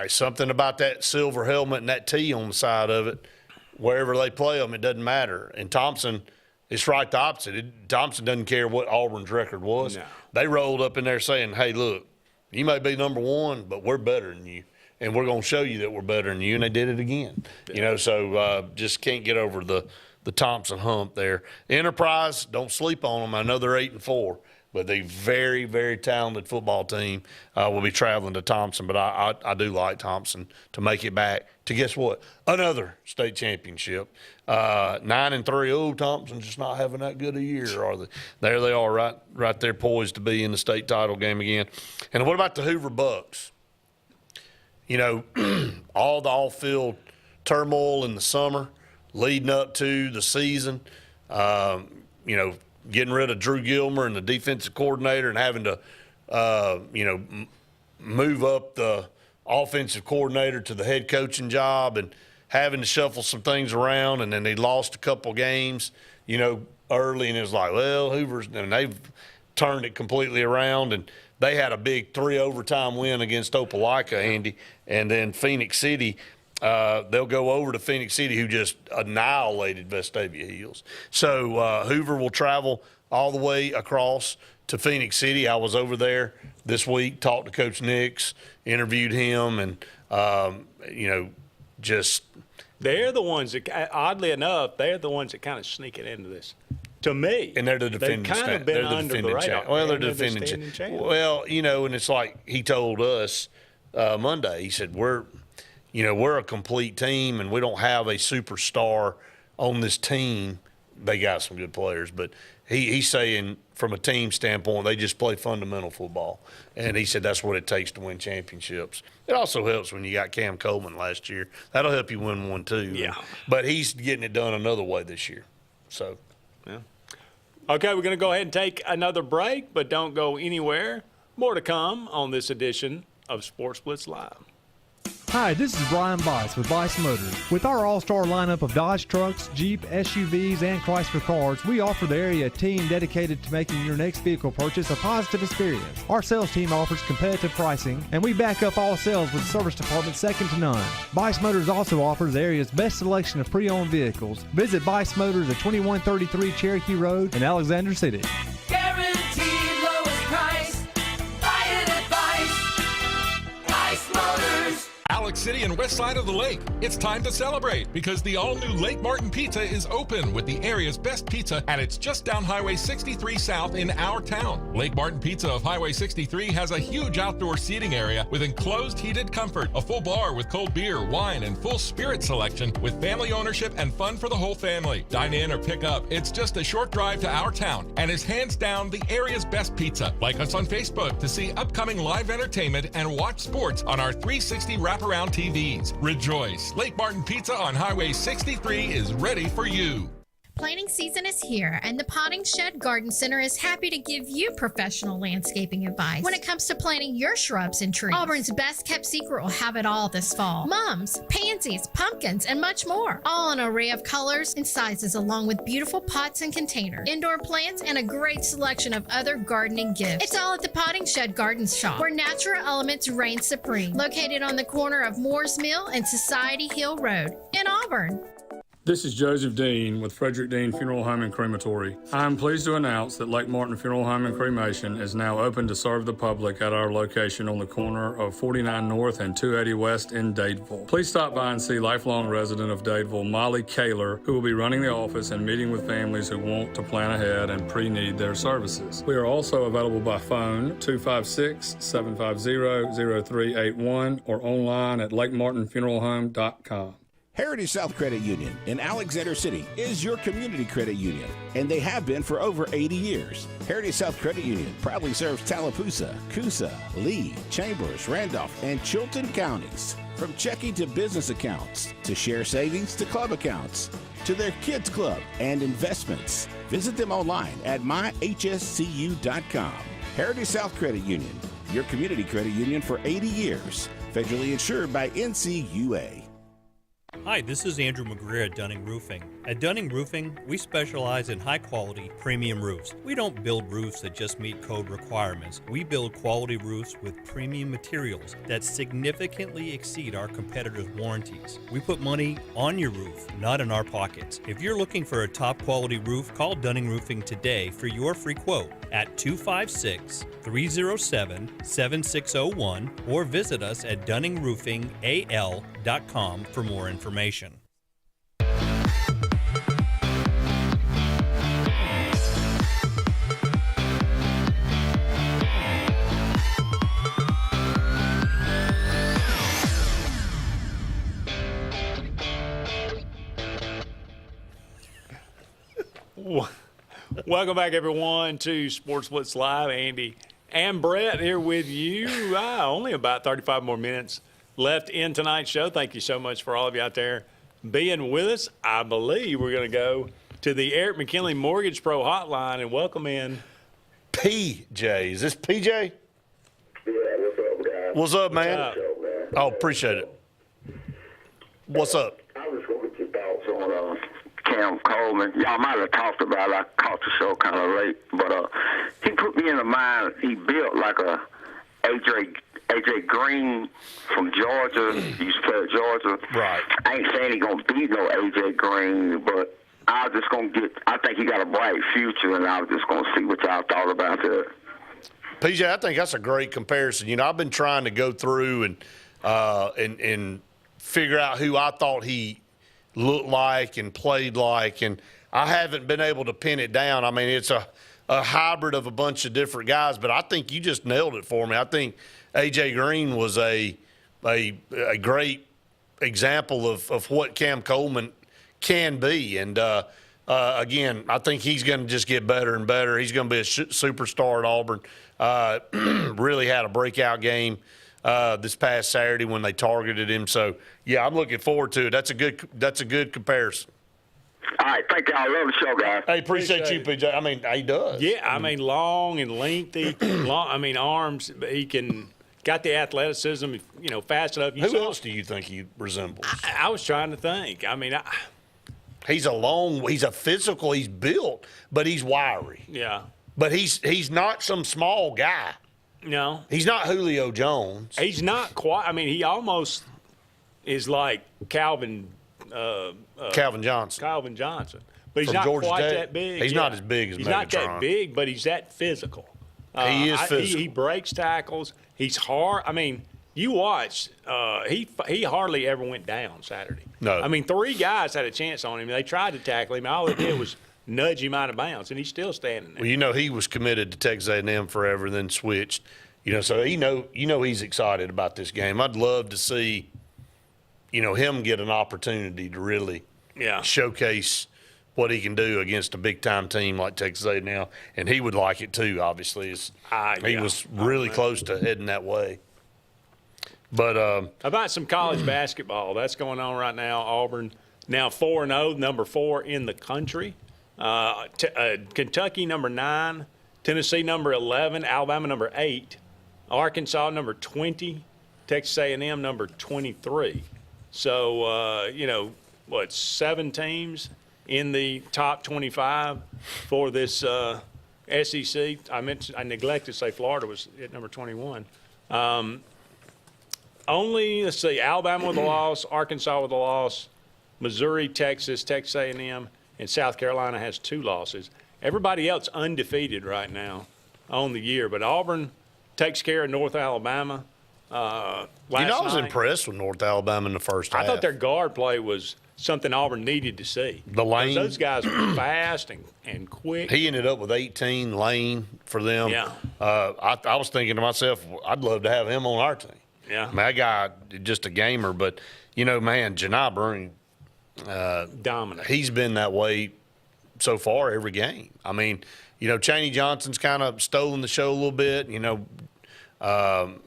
something about that silver helmet and that T on the side of it, wherever they play them, it doesn't matter. And Thompson, it's right the opposite. Thompson doesn't care what Auburn's record was. No. They rolled up in there saying, hey, look, you may be number one, but we're better than you. And we're going to show you that we're better than you. And they did it again. Yeah. So just can't get over the Thompson hump there. Enterprise, don't sleep on them. I know they're 8-4. But a very, very talented football team will be traveling to Thompson. But I do like Thompson to make it back to, guess what, another state championship. 9-3. Oh, Thompson's just not having that good a year, are they? There they are, right there poised to be in the state title game again. And what about the Hoover Bucks? All the off-field turmoil in the summer leading up to the season, getting rid of Drew Gilmer and the defensive coordinator and having to, move up the offensive coordinator to the head coaching job and having to shuffle some things around. And then they lost a couple games, early. And it was like, well, and they've turned it completely around. And they had a big 3-overtime win against Opelika, Andy. And then Phoenix City, they'll go over to Phoenix City, who just annihilated Vestavia Hills. So Hoover will travel all the way across to Phoenix City. I was over there this week, talked to Coach Nix, interviewed him, and, just – they're the ones that, oddly enough, they're the ones that kind of sneak it into this. To me. And they're the defending champions. They've kind of been under the radar. Well, they're the defending champions. Well, and it's like he told us Monday, he said, we're a complete team, and we don't have a superstar on this team. They got some good players, but he's saying from a team standpoint, they just play fundamental football. And he said that's what it takes to win championships. It also helps when you got Cam Coleman last year. That'll help you win one too. Yeah. But he's getting it done another way this year. So, yeah. Okay, we're going to go ahead and take another break, but don't go anywhere. More to come on this edition of Sports Blitz Live. Hi, this is Brian Bice with Bice Motors. With our all-star lineup of Dodge trucks, Jeep, SUVs, and Chrysler cars, we offer the area team dedicated to making your next vehicle purchase a positive experience. Our sales team offers competitive pricing, and we back up all sales with a service department second to none. Bice Motors also offers the area's best selection of pre-owned vehicles. Visit Bice Motors at 2133 Cherokee Road in Alexander City. Guaranteed lowest price. Buy it at Bice. Bice Motors. Alex City and west side of the lake. It's time to celebrate because the all-new Lake Martin Pizza is open with the area's best pizza, and it's just down Highway 63 South in our town. Lake Martin Pizza of Highway 63 has a huge outdoor seating area with enclosed heated comfort, a full bar with cold beer, wine, and full spirit selection with family ownership and fun for the whole family. Dine in or pick up. It's just a short drive to our town and is hands down the area's best pizza. Like us on Facebook to see upcoming live entertainment and watch sports on our 360 wraparound surround TVs. Rejoice! Lake Martin Pizza on Highway 63 is ready for you. Planting season is here, and the Potting Shed Garden Center is happy to give you professional landscaping advice when it comes to planting your shrubs and trees. Auburn's best kept secret will have it all this fall. Mums, pansies, pumpkins, and much more. All an array of colors and sizes, along with beautiful pots and containers, indoor plants, and a great selection of other gardening gifts. It's all at the Potting Shed Garden Shop, where natural elements reign supreme. Located on the corner of Moore's Mill and Society Hill Road in Auburn. This is Joseph Dean with Frederick Dean Funeral Home and Crematory. I am pleased to announce that Lake Martin Funeral Home and Cremation is now open to serve the public at our location on the corner of 49 North and 280 West in Dadeville. Please stop by and see lifelong resident of Dadeville, Molly Kaler, who will be running the office and meeting with families who want to plan ahead and pre-need their services. We are also available by phone 256-750-0381 or online at lakemartinfuneralhome.com. Heritage South Credit Union in Alexander City is your community credit union, and they have been for over 80 years. Heritage South Credit Union proudly serves Tallapoosa, Coosa, Lee, Chambers, Randolph, and Chilton counties. From checking to business accounts, to share savings to club accounts, to their kids club and investments. Visit them online at myhscu.com. Heritage South Credit Union, your community credit union for 80 years. Federally insured by NCUA. Hi, this is Andrew McGreer at Dunning Roofing. At Dunning Roofing, we specialize in high-quality, premium roofs. We don't build roofs that just meet code requirements. We build quality roofs with premium materials that significantly exceed our competitors' warranties. We put money on your roof, not in our pockets. If you're looking for a top-quality roof, call Dunning Roofing today for your free quote at 256-307-7601 or visit us at DunningRoofingAL.com for more information. Welcome back, everyone, to Sports Blitz Live. Andy and Brett here with you. Only about 35 more minutes left in tonight's show. Thank you so much for all of you out there being with us. I believe we're going to go to the Eric McKinley Mortgage Pro Hotline and welcome in PJ. Is this PJ? Yeah, what's up, guys? What's up, man? What's up, man? Oh, appreciate it. What's up? I was going to get your thoughts on Cam Coleman. Y'all might have talked about it. I caught the show kind of late, but he put me in the mind. He built like a AJ Green from Georgia. He used to play at Georgia. Right. I ain't saying he gonna beat no AJ Green, but I think he got a bright future, and I was just gonna see what y'all thought about that. PJ, I think that's a great comparison. You know, I've been trying to go through and figure out who I thought he looked like and played like, and I haven't been able to pin it down. I mean, it's a hybrid of a bunch of different guys, but I think you just nailed it for me. I think A.J. Green was a great example of what Cam Coleman can be. And, again, I think he's going to just get better and better. He's going to be a superstar at Auburn. Really had a breakout game this past Saturday when they targeted him. So, yeah, I'm looking forward to it. That's a good comparison. All right, thank y'all. I love the show, guys. Hey, appreciate you, PJ. I mean, he does. Yeah, I mean, long and lengthy, arms. He got the athleticism, fast enough. Who else do you think he resembles? I was trying to think. I mean, he's a physical, he's built, but he's wiry. Yeah. But he's not some small guy. No. He's not Julio Jones. He's not quite. I mean, he almost is like Calvin Johnson. But he's From not Georgia quite Tech. that big. He's not as big as He's Megatron. not that big, but he's that physical. He is physical. He breaks tackles. He's hard. I mean, you watch. He hardly ever went down Saturday. No. I mean, 3 guys had a chance on him. They tried to tackle him. All they did was nudge him out of bounds, and he's still standing there. Well, he was committed to Texas A&M forever, then switched. So he's excited about this game. I'd love to see, him get an opportunity to really showcase what he can do against a big-time team like Texas A&M, and he would like it too, obviously. He was really close to heading that way. But about some college basketball that's going on right now. Auburn now 4-0, number 4 in the country. Kentucky number 9, Tennessee number 11, Alabama number 8, Arkansas number 20, Texas A&M number 23. So 7 teams in the top 25 for this SEC. I neglected to say Florida was at number 21. Only, let's see, Alabama with a loss, Arkansas with a loss, Missouri, Texas, Texas A&M, and South Carolina has 2 losses. Everybody else undefeated right now on the year. But Auburn takes care of North Alabama last I was night. impressed with North Alabama in the first half. I thought their guard play was something Auburn needed to see. The Lane. Those guys were fast and quick. He ended up with 18 Lane for them. Yeah. I was thinking to myself, I'd love to have him on our team. Yeah. I mean, that guy just a gamer. But, man, Janai Broome, dominant. He's been that way so far every game. I mean, Chaney Johnson's kind of stolen the show a little bit. Todd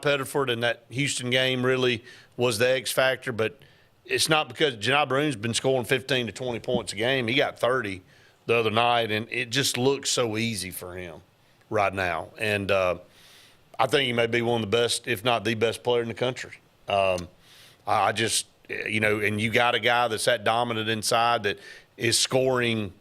Pettiford in that Houston game really was the X factor, but it's not because Janai Broome's been scoring 15 to 20 points a game. He got 30 the other night, and it just looks so easy for him right now. And I think he may be one of the best, if not the best player in the country. I just, and you got a guy that's that dominant inside that is scoring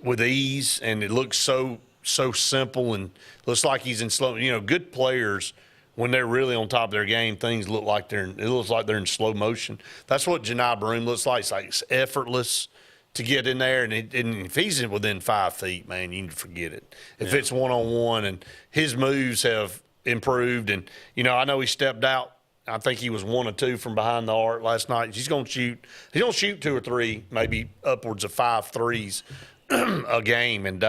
with ease, and it looks so simple and looks like he's in slow. Good players, when they're really on top of their game, things look like it looks like they're in slow motion. That's what Janai Broome looks like. It's effortless to get in there, and if he's within 5 feet, man, you can forget it. If it's one-on-one, and his moves have improved, and I know he stepped out. I think he was 1 or 2 from behind the arc last night. He's going to shoot 2 or 3, maybe upwards of 5 threes a game, and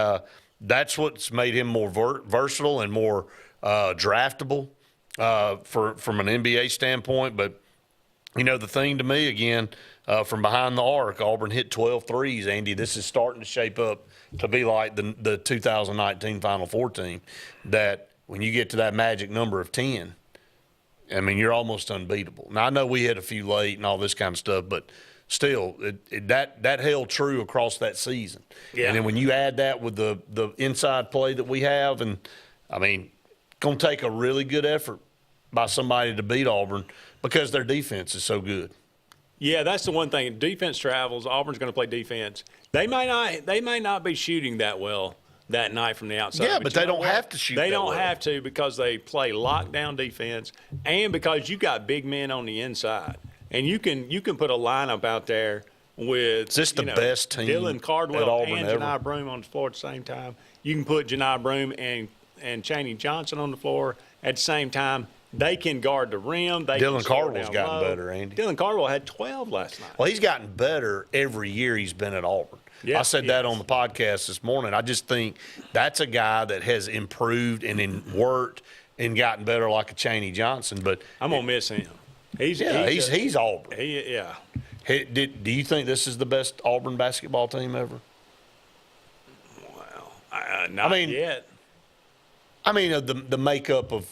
that's what's made him more versatile and more draftable from an NBA standpoint. But the thing to me again. From behind the arc, Auburn hit 12 threes, Andy. This is starting to shape up to be like the 2019 Final Four team, that when you get to that magic number of 10, I mean, you're almost unbeatable. Now, I know we had a few late and all this kind of stuff, but still, that held true across that season. Yeah. And then when you add that with the inside play that we have, and, I mean, going to take a really good effort by somebody to beat Auburn because their defense is so good. Yeah, that's the one thing. Defense travels. Auburn's going to play defense. They may not be shooting that well that night from the outside. Yeah, but they don't have to shoot. They don't have to because they play lockdown defense, and because you got big men on the inside, and you can put a lineup out there with. Is this the best team Dylan Cardwell at Auburn and ever? Janai Broome on the floor at the same time. You can put Janai Broome and Chaney Johnson on the floor at the same time. They can guard the rim. Dylan Cardwell's gotten better, Andy. Dylan Cardwell had 12 last night. Well, he's gotten better every year he's been at Auburn. Yeah, I said that on the podcast this morning. I just think that's a guy that has improved and worked and gotten better like a Chaney Johnson. But I'm going to miss him. He's Auburn. Yeah. Do you think this is the best Auburn basketball team ever? Well, not yet. I mean, the makeup of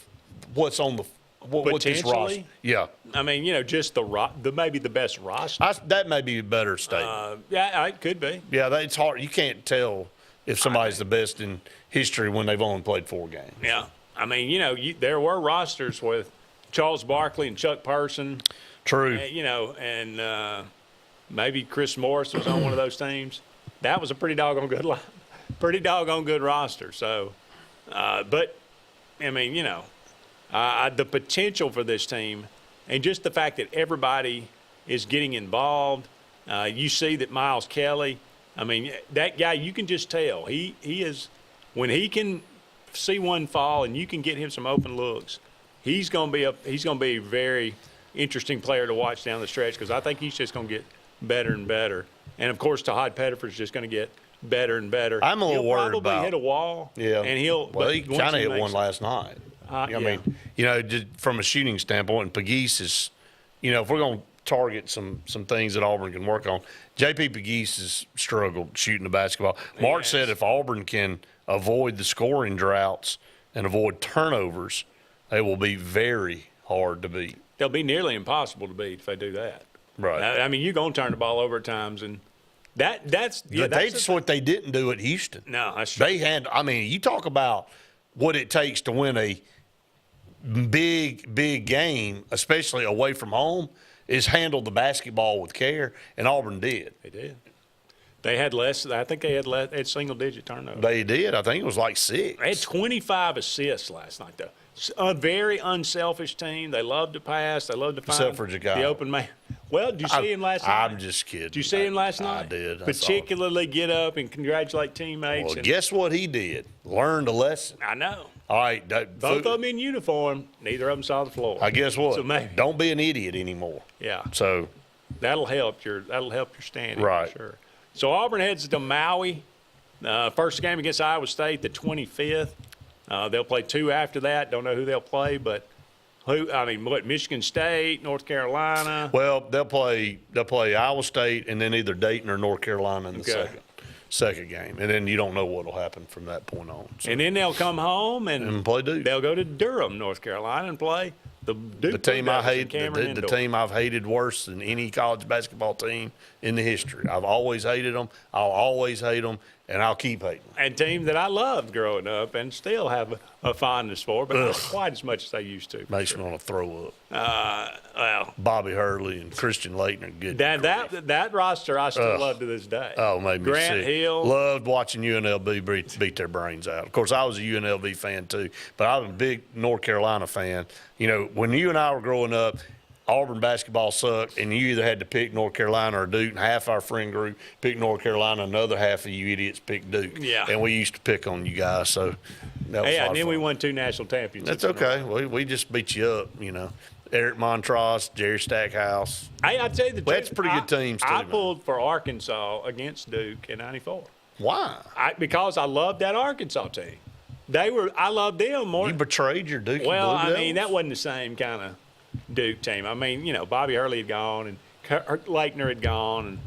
what's on what's this roster? Yeah. I mean, just maybe the best roster. That may be a better statement. Yeah, it could be. Yeah, it's hard. You can't tell if somebody's the best in history when they've only played 4 games. Yeah. I mean, there were rosters with Charles Barkley and Chuck Person. True. And maybe Chris Morris was on one of those teams. That was a pretty doggone good roster. So, but, I mean, the potential for this team and just the fact that everybody is getting involved. You see that Miles Kelly, I mean, that guy, you can just tell. He is – when he can see one fall and you can get him some open looks, he's going to be a very interesting player to watch down the stretch because I think he's just going to get better and better. And, of course, Todd Pettiford's just going to get better and better. I'm a little worried about – He'll probably hit a wall. Yeah. And he kind of hit one last night. I mean, just from a shooting standpoint, and Pegues is, if we're going to target some things that Auburn can work on, J.P. Pegues has struggled shooting the basketball. Mark said if Auburn can avoid the scoring droughts and avoid turnovers, they will be very hard to beat. They'll be nearly impossible to beat if they do that. Right. I mean, you're going to turn the ball over at times, and that's what they didn't do at Houston. No, that's true. I mean, you talk about what it takes to win a big game, especially away from home, is handle the basketball with care, and Auburn did. They did. They had less. I think they had single-digit turnovers. They did. I think it was like 6. They had 25 assists last night, though. A very unselfish team. They love to pass. They love to find Except for Jagai. the open man. Well, did you see him last night? I'm just kidding. Did you see him last night? I did. Particularly get up and congratulate teammates. Well, guess what he did? Learned a lesson. I know. All right. Both of them in uniform. Neither of them saw the floor. I guess what? So maybe. Don't be an idiot anymore. Yeah. So that'll help your standing. Right. For sure. So Auburn heads to Maui. First game against Iowa State, the 25th. They'll play 2 after that. Don't know who they'll play, but Michigan State, North Carolina. Well, they'll play Iowa State and then either Dayton or North Carolina in the second game, and then you don't know what will happen from that point on. So. And then they'll come home and play Duke. They'll go to Durham, North Carolina, and play the Duke. The team I hate, the team I've hated worse than any college basketball team in the history. I've always hated them. I'll always hate them, and I'll keep hating them. And team that I loved growing up and still have a fondness for, but not quite as much as they used to. Makes me want to throw up. Well, Bobby Hurley and Christian Leighton are good. That roster I still love to this day. Oh, made me Grant sick. Hill. Loved watching UNLV beat their brains out. Of course, I was a UNLV fan too, but I was a big North Carolina fan. You know, when you and I were growing up, Auburn basketball sucked, and you either had to pick North Carolina or Duke, and half our friend group picked North Carolina, and another half of you idiots picked Duke. Yeah. And we used to pick on you guys, so that was and then we won 2 national championships. That's okay. We just beat you up, you know. Eric Montross, Jerry Stackhouse. I tell you the truth. That's pretty good teams, too. I pulled for Arkansas against Duke in '94. Why? Because I loved that Arkansas team. I loved them more. You betrayed your Duke. Well, Blue I mean, Devils? that wasn't the same kind of Duke team. I mean, you know, Bobby Hurley had gone and Leitner had gone, and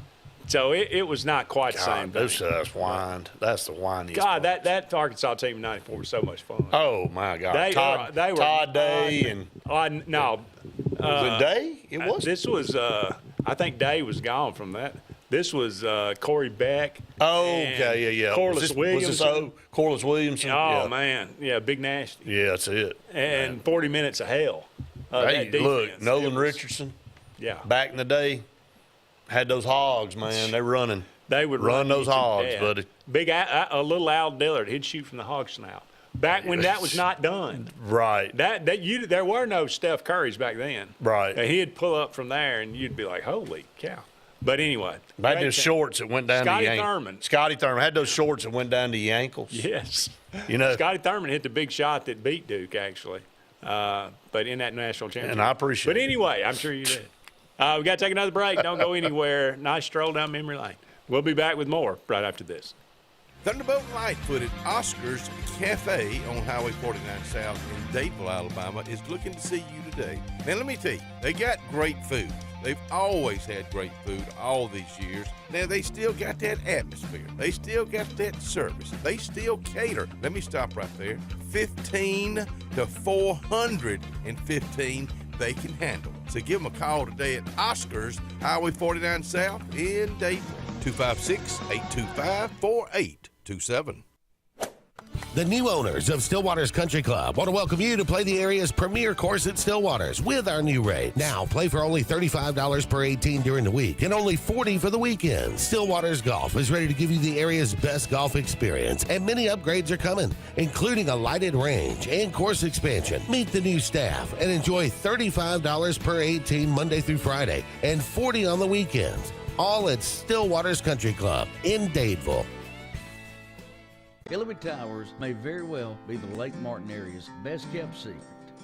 so it was not quite the same. Those guys whined. That's the whiniest. God, that Arkansas team in '94 was so much fun. Oh my God, Todd Day and no, was it Day? It was. This was I think Day was gone from that. This was Corey Beck. Oh, okay, yeah. Corliss Williamson. Corliss Williamson? Oh, man. Yeah, Big Nasty. Yeah, that's it. And 40 minutes of hell. Hey, look, Nolan Richardson. Yeah. Back in the day, had those hogs, man. They running. They would run those hogs, buddy. A little Al Dillard, he'd shoot from the hog snout. Back when that was not done. Right. There were no Steph Currys back then. Right. He'd pull up from there, and you'd be like, holy cow. But anyway. Had those shorts that went down to your ankles. Scotty Thurman had those shorts that went down to your ankles. Yes. You know. Scotty Thurman hit the big shot that beat Duke, actually. But in that national championship. And I appreciate it. But anyway, I'm sure you did. We got to take another break. Don't go anywhere. Nice stroll down memory lane. We'll be back with more right after this. Thunderbolt Lightfoot at Oscar's Cafe on Highway 49 South in Dadeville, Alabama is looking to see you today. Now, let me tell you, they got great food. They've always had great food all these years. Now, they still got that atmosphere. They still got that service. They still cater. Let me stop right there. 15 to 415 they can handle. So give them a call today at Oscar's, Highway 49 South in Dadeville. 256-825-4827. The new owners of Stillwater's Country Club want to welcome you to play the area's premier course at Stillwater's with our new rate. Now, play for only $35 per 18 during the week and only $40 for the weekend. Stillwater's Golf is ready to give you the area's best golf experience, and many upgrades are coming, including a lighted range and course expansion. Meet the new staff and enjoy $35 per 18 Monday through Friday and $40 on the weekends. All at Stillwater's Country Club in Dadeville. Hillary Towers may very well be the Lake Martin area's best kept secret.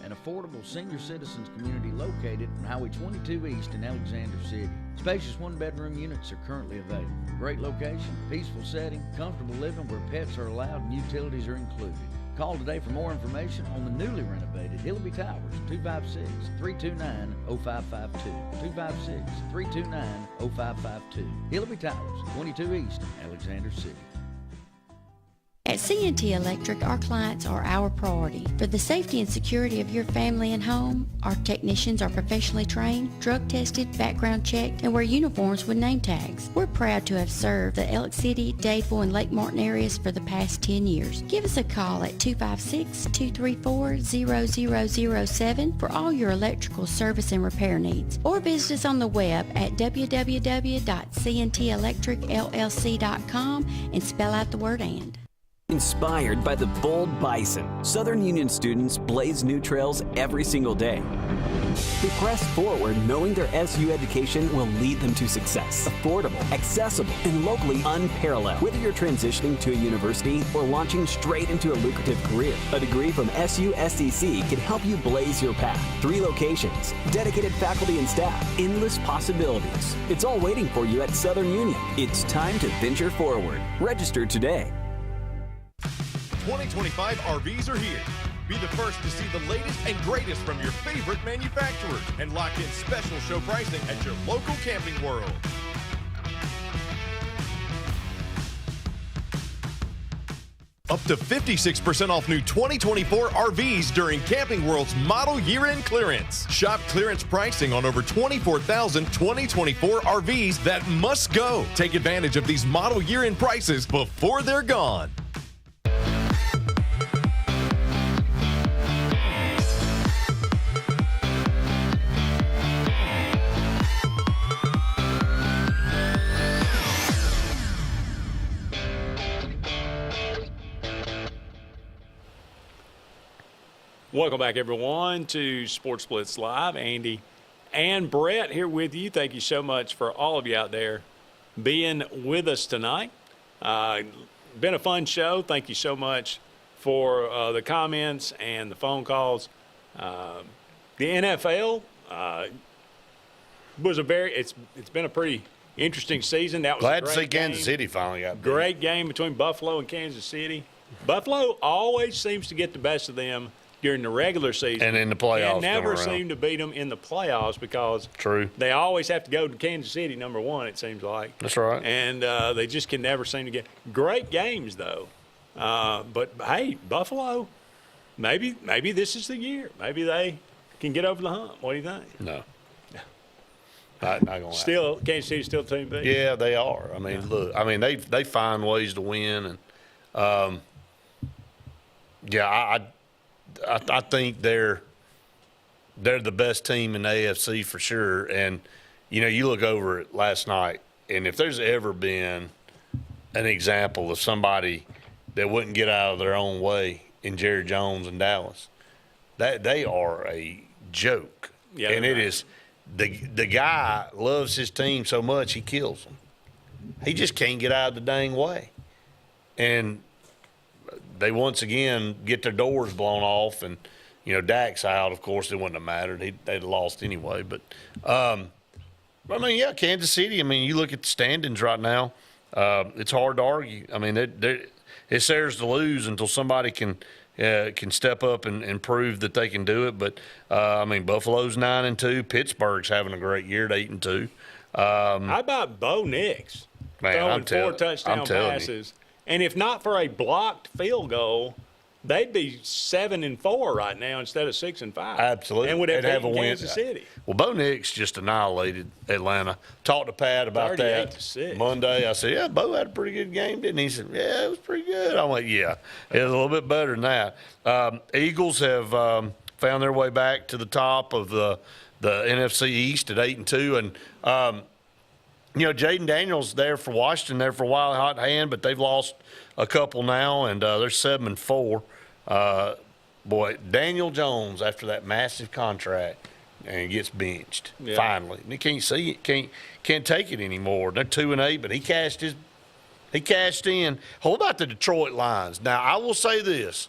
An affordable senior citizens community located on Highway 22 East in Alexander City. Spacious one-bedroom units are currently available. Great location, peaceful setting, comfortable living where pets are allowed and utilities are included. Call today for more information on the newly renovated Hillary Towers, 256-329-0552. 256-329-0552. Hillary Towers, 22 East, Alexander City. At CNT Electric, our clients are our priority. For the safety and security of your family and home, our technicians are professionally trained, drug tested, background checked, and wear uniforms with name tags. We're proud to have served the Elk City, Dadeville, and Lake Martin areas for the past 10 years. Give us a call at 256-234-0007 for all your electrical service and repair needs, or visit us on the web at www.cntelectricllc.com and spell out the word "and." Inspired by the bold bison, Southern Union students blaze new trails every single day. They press forward knowing their SU education will lead them to success. Affordable, accessible, and locally unparalleled. Whether you're transitioning to a university or launching straight into a lucrative career, a degree from SU SDC can help you blaze your path. 3 locations, dedicated faculty and staff, endless possibilities. It's all waiting for you at Southern Union. It's time to venture forward. Register today. 2025 RVs are here. Be the first to see the latest and greatest from your favorite manufacturers and lock in special show pricing at your local Camping World. Up to 56% off new 2024 RVs during Camping World's model year-end clearance. Shop clearance pricing on over 24,000 2024 RVs that must go. Take advantage of these model year-end prices before they're gone. Welcome back, everyone, to Sports Blitz Live. Andy and Brett here with you. Thank you so much for all of you out there being with us tonight. Been a fun show. Thank you so much for the comments and the phone calls. The NFL was it's been a pretty interesting season. That was glad a to great see Kansas game. City finally got beat. Great game between Buffalo and Kansas City. Buffalo always seems to get the best of them during the regular season. And in the playoffs. And never seem to beat them in the playoffs because they always have to go to Kansas City, number one, it seems like. That's right. And they just can never seem to get great games, though. But, hey, Buffalo, maybe this is the year. Maybe they can get over the hump. What do you think? No. Not gonna still, Kansas City's still team B. Yeah, they are. I mean, look, I mean, they find ways to win, and I think they're the best team in the AFC for sure. And you look over it last night, and if there's ever been an example of somebody that wouldn't get out of their own way in Jerry Jones and Dallas, that they are a joke. Yeah, and it is. The guy loves his team so much he kills them. He just can't get out of the dang way. And they once again get their doors blown off, and Dak's out. Of course, it wouldn't have mattered. They'd have lost anyway. But Kansas City. I mean, you look at the standings right now. It's hard to argue. I mean, it's theirs to lose until somebody can step up and prove that they can do it. But Buffalo's 9-2. Pittsburgh's having a great year at 8-2. How about Bo Nix throwing 4 touchdown passes? And if not for a blocked field goal, they'd be 7-4 right now instead of 6-5. Absolutely, and would have a beaten win. Kansas City. Well, Bo Nix just annihilated Atlanta. Talked to Pat about that 38-6. Monday. I said, "Yeah, Bo had a pretty good game, didn't he?" He said, "Yeah, it was pretty good." I went, "Yeah, it was a little bit better than that." Eagles have found their way back to the top of the NFC East at 8-2, and Jaden Daniels there for Washington there for a while, hot hand, but they've lost a couple now, and they're 7-4. Boy, Daniel Jones, after that massive contract, and gets benched finally. And he can't see it, can't take it anymore. They're 2-8, but he cashed in. Hold out the Detroit Lions. Now, I will say this: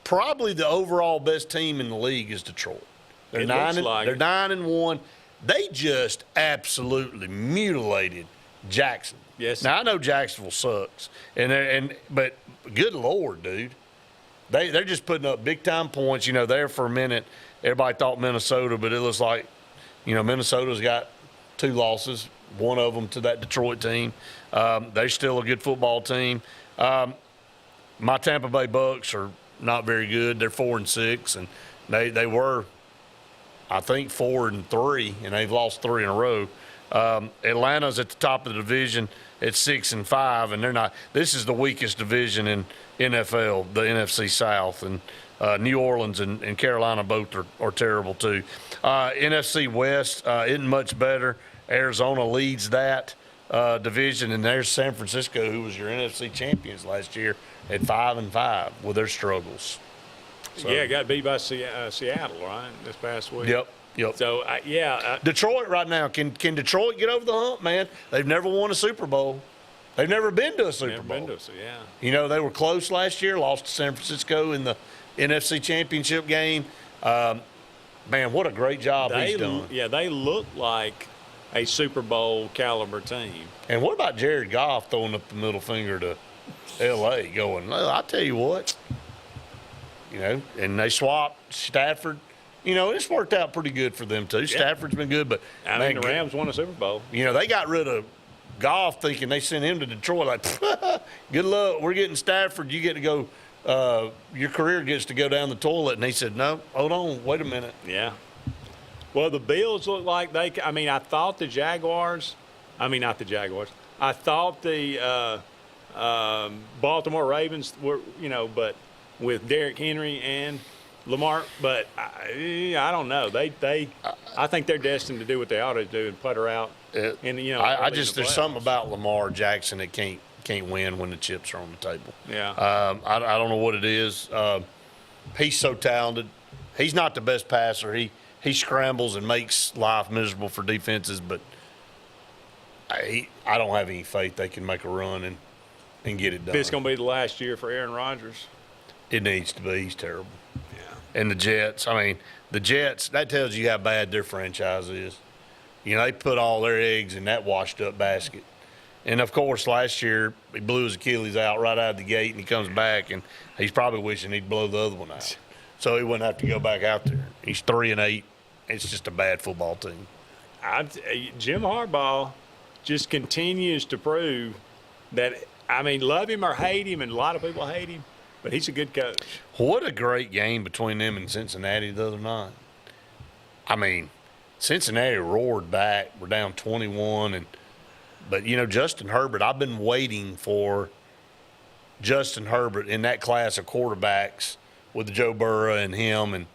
probably the overall best team in the league is Detroit. They're 9-1. They just absolutely mutilated Jackson. Yes. Now I know Jacksonville sucks, but good Lord, dude, they're just putting up big time points. There for a minute, everybody thought Minnesota, but it looks like, Minnesota's got 2 losses, one of them to that Detroit team. They're still a good football team. my Tampa Bay Bucks are not very good. They're 4-6, and they were, I think, 4-3, and they've lost 3 in a row. Atlanta's at the top of the division at 6-5, and they're not. This is the weakest division in NFL, the NFC South, and New Orleans and Carolina both are terrible too. NFC West isn't much better. Arizona leads that division, and there's San Francisco, who was your NFC champions last year, at 5-5 with their struggles. So, yeah, got beat by Seattle, right, this past week. Yep. So, Detroit right now, can Detroit get over the hump, man? They've never won a Super Bowl. They've never been to a Super Bowl. You know, they were close last year, lost to San Francisco in the NFC Championship game. Man, what a great job he's done. Yeah, they look like a Super Bowl caliber team. And what about Jared Goff throwing up the middle finger to L.A. going, well, I'll tell you what, you know, and they swapped Stafford. You know, it's worked out pretty good for them, too. Stafford's been good, but I mean, the Rams won a Super Bowl. You know, they got rid of Goff thinking they sent him to Detroit like, good luck, we're getting Stafford. You get to go, your career gets to go down the toilet. And he said, no, hold on, wait a minute. Yeah. Well, the Bills look like I thought the Jaguars – not the Jaguars. I thought the Baltimore Ravens were, but with Derrick Henry and Lamar, but I don't know. I think they're destined to do what they ought to do and putter out. There's something about Lamar Jackson that can't win when the chips are on the table. Yeah. I don't know what it is. He's so talented. He's not the best passer. He scrambles and makes life miserable for defenses, but I don't have any faith they can make a run and get it done. It's going to be the last year for Aaron Rodgers. It needs to be. He's terrible. Yeah. And the Jets, that tells you how bad their franchise is. You know, they put all their eggs in that washed-up basket. And, of course, last year he blew his Achilles out right out of the gate, and he comes back, and he's probably wishing he'd blow the other one out. So he wouldn't have to go back out there. He's 3-8. It's just a bad football team. Jim Harbaugh just continues to prove that, love him or hate him, and a lot of people hate him, but he's a good coach. What a great game between them and Cincinnati the other night. Cincinnati roared back. We're down 21. But, Justin Herbert, I've been waiting for Justin Herbert in that class of quarterbacks with Joe Burrow and him and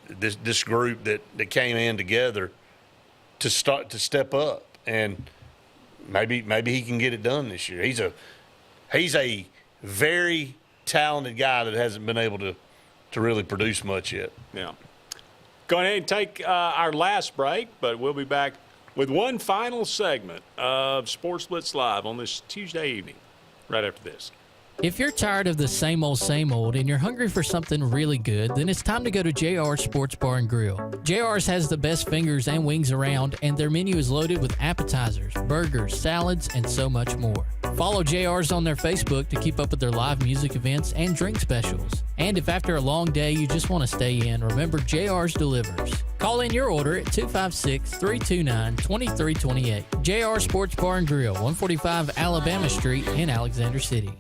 this group that came in together to step up. And maybe he can get it done this year. He's a very talented guy that hasn't been able to really produce much yet. Yeah. Go ahead and take our last break, but we'll be back with one final segment of Sports Blitz Live on this Tuesday evening, right after this. If you're tired of the same old and you're hungry for something really good, then it's time to go to JR's Sports Bar and Grill. JR's has the best fingers and wings around, and their menu is loaded with appetizers, burgers, salads, and so much more. Follow JR's on their Facebook to keep up with their live music events and drink specials. And if after a long day you just want to stay in, remember JR's delivers. Call in your order at 256-329-2328. JR Sports Bar and Grill, 145 Alabama Street in Alexander City.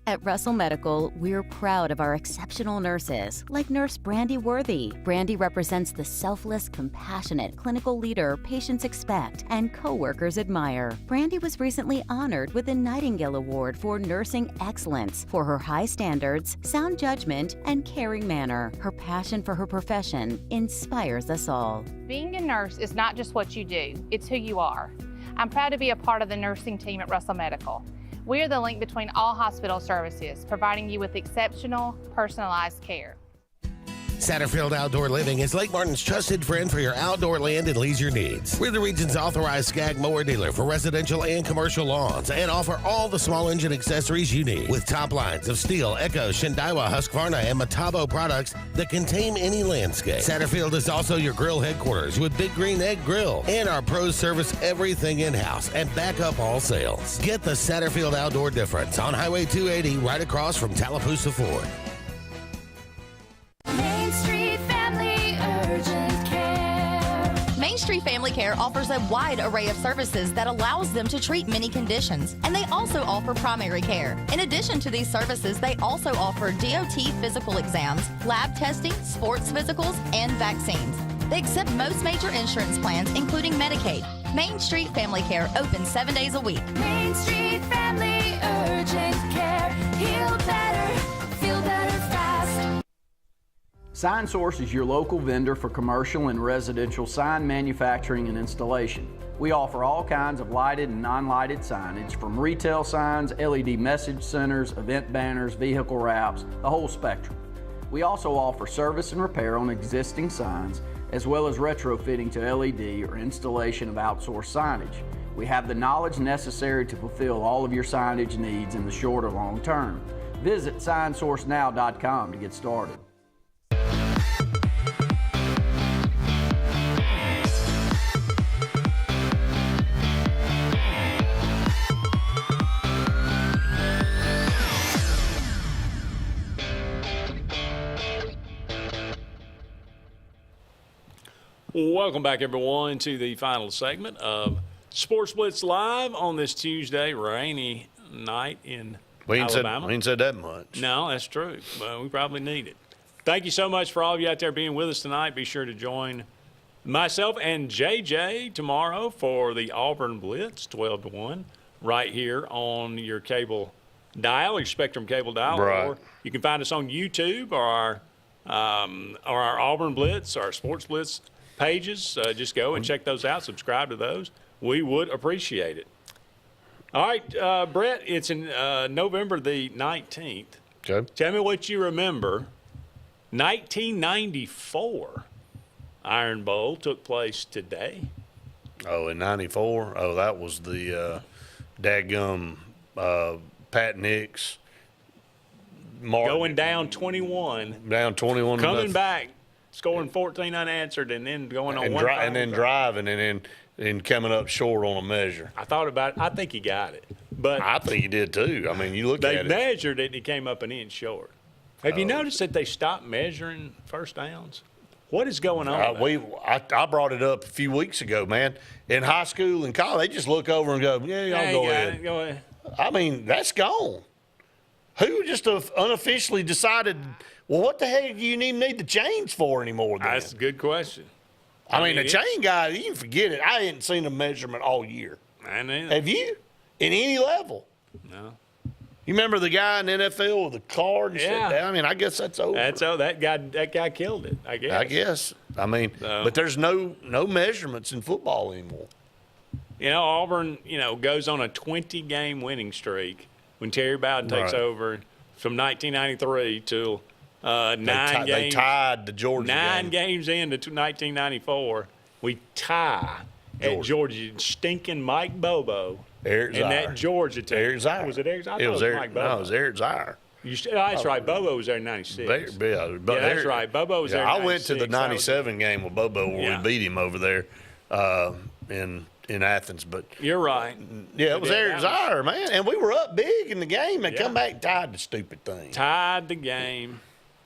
At Russell Medical, we're proud of our exceptional nurses, like Nurse Brandy Worthy. Brandy represents the selfless, compassionate clinical leader patients expect and coworkers admire. Brandy was recently honored with the Nightingale Award for Nursing Excellence for her high standards, sound judgment, and caring manner. Her passion for her profession inspires us all. Being a nurse is not just what you do, it's who you are. I'm proud to be a part of the nursing team at Russell Medical. We are the link between all hospital services, providing you with exceptional, personalized care. Satterfield Outdoor Living is Lake Martin's trusted friend for your outdoor land and leisure needs. We're the region's authorized Skag mower dealer for residential and commercial lawns and offer all the small engine accessories you need with top lines of Steel, Echo, Shindaiwa, Husqvarna, and Metabo products that can tame any landscape. Satterfield is also your grill headquarters with Big Green Egg Grill, and our pros service everything in-house and back up all sales. Get the Satterfield Outdoor difference on Highway 280 right across from Tallapoosa Ford. Main Street Family Urgent Care. Main Street Family Care offers a wide array of services that allows them to treat many conditions, and they also offer primary care. In addition to these services, they also offer DOT physical exams, lab testing, sports physicals, and vaccines. They accept most major insurance plans, including Medicaid. Main Street Family Care open 7 days a week. Main Street Family Urgent Care. Heal better, feel better fast. Sign Source is your local vendor for commercial and residential sign manufacturing and installation. We offer all kinds of lighted and non-lighted signage, from retail signs, LED message centers, event banners, vehicle wraps, the whole spectrum. We also offer service and repair on existing signs, as well as retrofitting to LED or installation of outsourced signage. We have the knowledge necessary to fulfill all of your signage needs in the short or long term. Visit signsourcenow.com to get started. Welcome back, everyone, to the final segment of Sports Blitz Live on this Tuesday, rainy night in Alabama. We ain't said that much. No, that's true. Well, we probably need it. Thank you so much for all of you out there being with us tonight. Be sure to join myself and JJ tomorrow for the Auburn Blitz, 12 to 1, right here on your cable dial, your Spectrum cable dial. Right. Or you can find us on YouTube or our Auburn Blitz, our Sports Blitz pages. Just go and check those out. Subscribe to those. We would appreciate it. All right, Brett, it's in November the 19th. Okay. Tell me what you remember. 1994 Iron Bowl took place today. Oh, in 94? Oh, that was the dadgum Pat Nix. Going down 21. Down 21. Coming back, scoring 14 unanswered, and then going on and then driving, and then coming up short on a measure. I thought about it. I think he got it. But I think he did too. I mean, you look at it. They measured it, and he came up an inch short. Have you noticed that they stopped measuring first downs? What is going on? I brought it up a few weeks ago, man. In high school and college, they just look over and go, yeah, y'all go ahead. Go ahead. I mean, that's gone. Who just unofficially decided, well, what the heck do you even need the chains for anymore then? That's a good question. I mean, the chain guy, you can forget it. I hadn't seen a measurement all year. I know. Have you? In any level? No. You remember the guy in the NFL with the card and shit down? I mean, I guess that's over. That guy killed it, I guess. I mean, but there's no measurements in football anymore. You know, Auburn, goes on a 20-game winning streak when Terry Bowden takes over from 1993 till 9 games. They tied the Georgia 9 games into 1994. We tie at Georgia. Stinking Mike Bobo. Eric Zier. And that Georgia team. Eric Zier. Was it Eric Zier? It was Eric. Mike Bobo. No, it was Eric Zier. That's right. Bobo was there in 96. That's right. Bobo was there in 96. I went to the 97 game with Bobo where we beat him over there in Athens. But you're right. Yeah, it was Eric Zier, man. And we were up big in the game and come back and tied the stupid thing. Tied the game.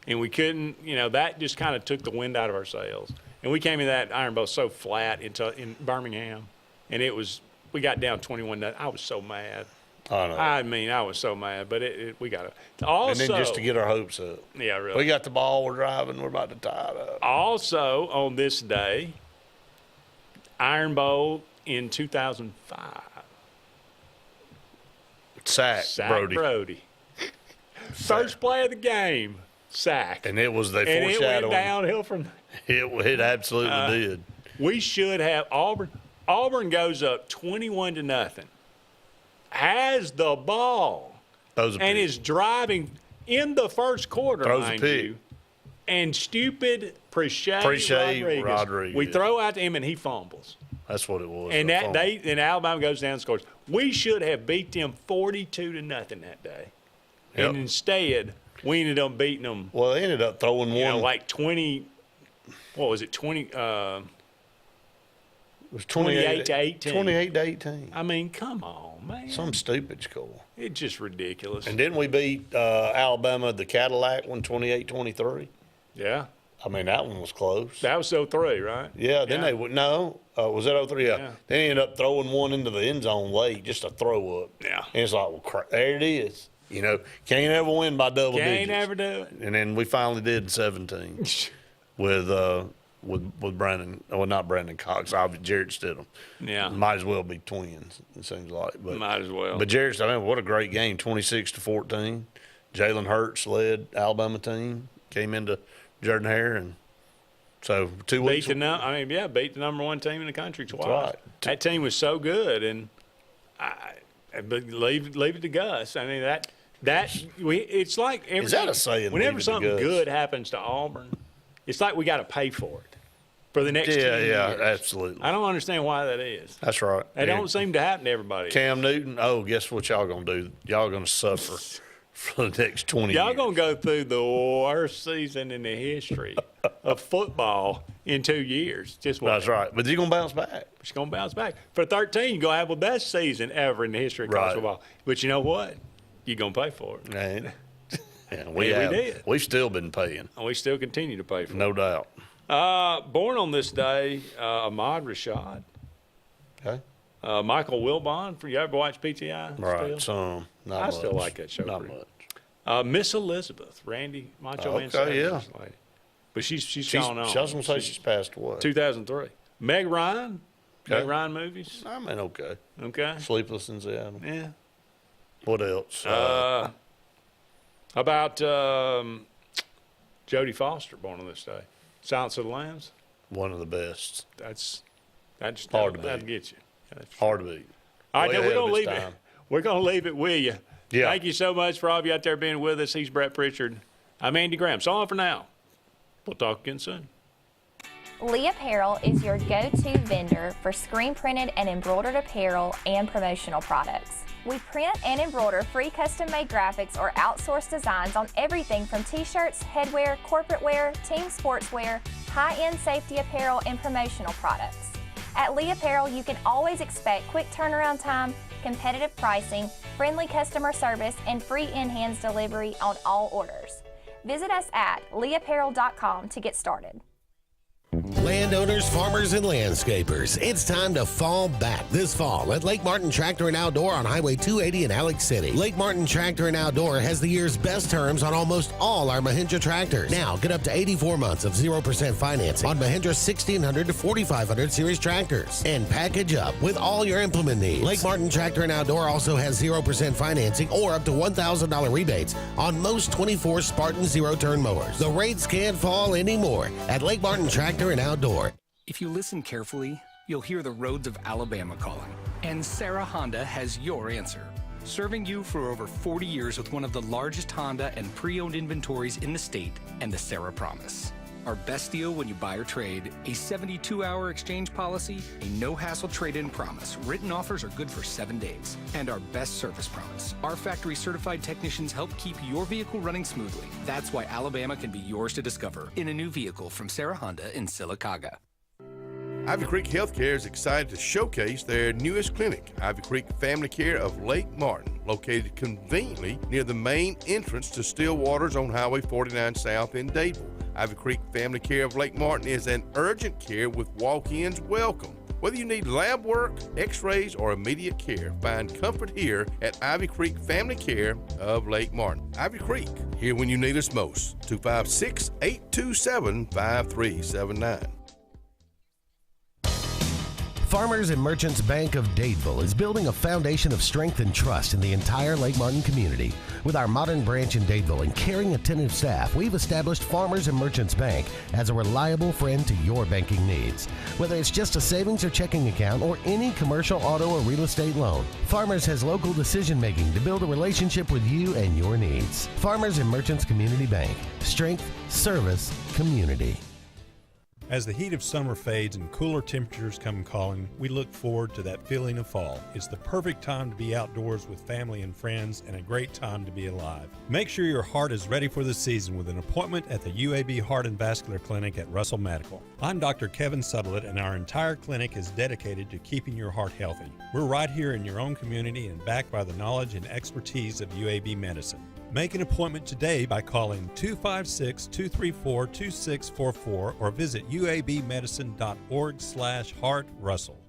And we couldn't, that just kind of took the wind out of our sails. And we came in that Iron Bowl so flat in Birmingham. And we got down 21-0. I was so mad. I know. I was so mad. But we got to. Also, and then just to get our hopes up. Yeah, really. We got the ball. We're driving. We're about to tie it up. Also, on this day, Iron Bowl in 2005. Sack Brody. First play of the game. Sack. And it was the foreshadowing. And it went downhill from It absolutely did. We should have Auburn. Auburn goes up 21-0. Has the ball. Throws a and pick. is driving in the first quarter, Throws mind a pick. you. And stupid Prichet Rodriguez. We throw out to him and he fumbles. That's what it was. And Alabama goes down and scores. We should have beat them 42-0 that day. Yep. And instead, we ended up beating them. Well, they ended up throwing one. Like 20. What was it? 20. It was 28 to 18. 28 to 18. I mean, come on, man. Some stupid score. It's just ridiculous. And didn't we beat Alabama, the Cadillac one, 28-23? Yeah. I mean, that one was close. That was 03, right? Yeah, then they would. No, was that 03? Yeah. They ended up throwing one into the end zone late, just a throw up. Yeah. And it's like, well, there it is. You know, can't ever win by double digits. Can't ever do it. And then we finally did 17 with Brandon. Well, not Brandon Cox. Obviously, Jarrett Stidham. Yeah. Might as well be twins. It seems like. But, might as well. But Jarrett, I mean, what a great game! 26-14. Jalen Hurts led Alabama team. Came into Jordan Hare, and so 2 weeks. Beat the number one team in the country twice. Right. That team was so good, and but leave it to Gus. I mean it's like is that a saying? Whenever something good happens to Auburn, it's like we got to pay for it for the next 10 years. Yeah, absolutely. I don't understand why that is. That's right. It don't seem to happen to everybody. Cam Newton. Oh, guess what y'all gonna do? Y'all gonna suffer for the next 20 Y'all years. gonna go through the worst season in the history of football in 2 years. That's right. But you're gonna bounce back. It's gonna bounce back. For 13, you're gonna have the best season ever in the history of college football. But you know what? You're gonna pay for it. And we did. We've still been paying. And we still continue to pay for it. No doubt. Born on this day, Ahmad Rashad. Okay. Michael Wilbon. You ever watch PTI? Right. Still? Not I much. still like that show. Not much. Miss Elizabeth, Randy Macho Man. Okay, yeah. Lady. But she's gone on. I was gonna say she's passed away. 2003. Meg Ryan. Okay. Meg Ryan movies. I mean, okay. Okay. Sleepless in Seattle. Yeah. What else? How about Jodie Foster, born on this day? Silence of the Lambs. One of the best. That's hard to beat. That'll get you. Hard to beat. All right, Way we're ahead gonna of leave its it. time. We're gonna leave it with you. Yeah. Thank you so much for all of you out there being with us. He's Brett Pritchard. I'm Andy Graham. So on for now. We'll talk again soon. Lee Apparel is your go-to vendor for screen printed and embroidered apparel and promotional products. We print and embroider free custom-made graphics or outsourced designs on everything from t-shirts, headwear, corporate wear, team sportswear, high-end safety apparel, and promotional products. At Lee Apparel, you can always expect quick turnaround time, competitive pricing, friendly customer service, and free in-hands delivery on all orders. Visit us at leeapparel.com to get started. Landowners, farmers, and landscapers, it's time to fall back this fall at Lake Martin Tractor and Outdoor on Highway 280 in Alex City. Lake Martin Tractor and Outdoor has the year's best terms on almost all our Mahindra tractors. Now, get up to 84 months of 0% financing on Mahindra 1600 to 4500 series tractors. And package up with all your implement needs. Lake Martin Tractor and Outdoor also has 0% financing or up to $1,000 rebates on most 24 Spartan zero-turn mowers. The rates can't fall anymore at Lake Martin Tractor and Outdoor. If you listen carefully, you'll hear the roads of Alabama calling. And Sarah Honda has your answer. Serving you for over 40 years with one of the largest Honda and pre-owned inventories in the state and the Sarah Promise. Our best deal when you buy or trade, a 72-hour exchange policy, a no-hassle trade-in promise. Written offers are good for 7 days. And our best service promise. Our factory-certified technicians help keep your vehicle running smoothly. That's why Alabama can be yours to discover in a new vehicle from Sarah Honda in Sylacauga. Ivy Creek Healthcare is excited to showcase their newest clinic, Ivy Creek Family Care of Lake Martin, located conveniently near the main entrance to Stillwater's on Highway 49 South in Dadeville. Ivy Creek Family Care of Lake Martin is an urgent care with walk-ins welcome. Whether you need lab work, x-rays, or immediate care, find comfort here at Ivy Creek Family Care of Lake Martin. Ivy Creek, here when you need us most. 256-827-5379. Farmers and Merchants Bank of Dadeville is building a foundation of strength and trust in the entire Lake Martin community. With our modern branch in Dadeville and caring, attentive staff, we've established Farmers and Merchants Bank as a reliable friend to your banking needs. Whether it's just a savings or checking account or any commercial, auto, or real estate loan, Farmers has local decision making to build a relationship with you and your needs. Farmers and Merchants Community Bank. Strength, service, community. As the heat of summer fades and cooler temperatures come calling, we look forward to that feeling of fall. It's the perfect time to be outdoors with family and friends and a great time to be alive. Make sure your heart is ready for the season with an appointment at the UAB Heart and Vascular Clinic at Russell Medical. I'm Dr. Kevin Sutherland, and our entire clinic is dedicated to keeping your heart healthy. We're right here in your own community and backed by the knowledge and expertise of UAB Medicine. Make an appointment today by calling 256-234-2644 or visit uabmedicine.org/heartrussell.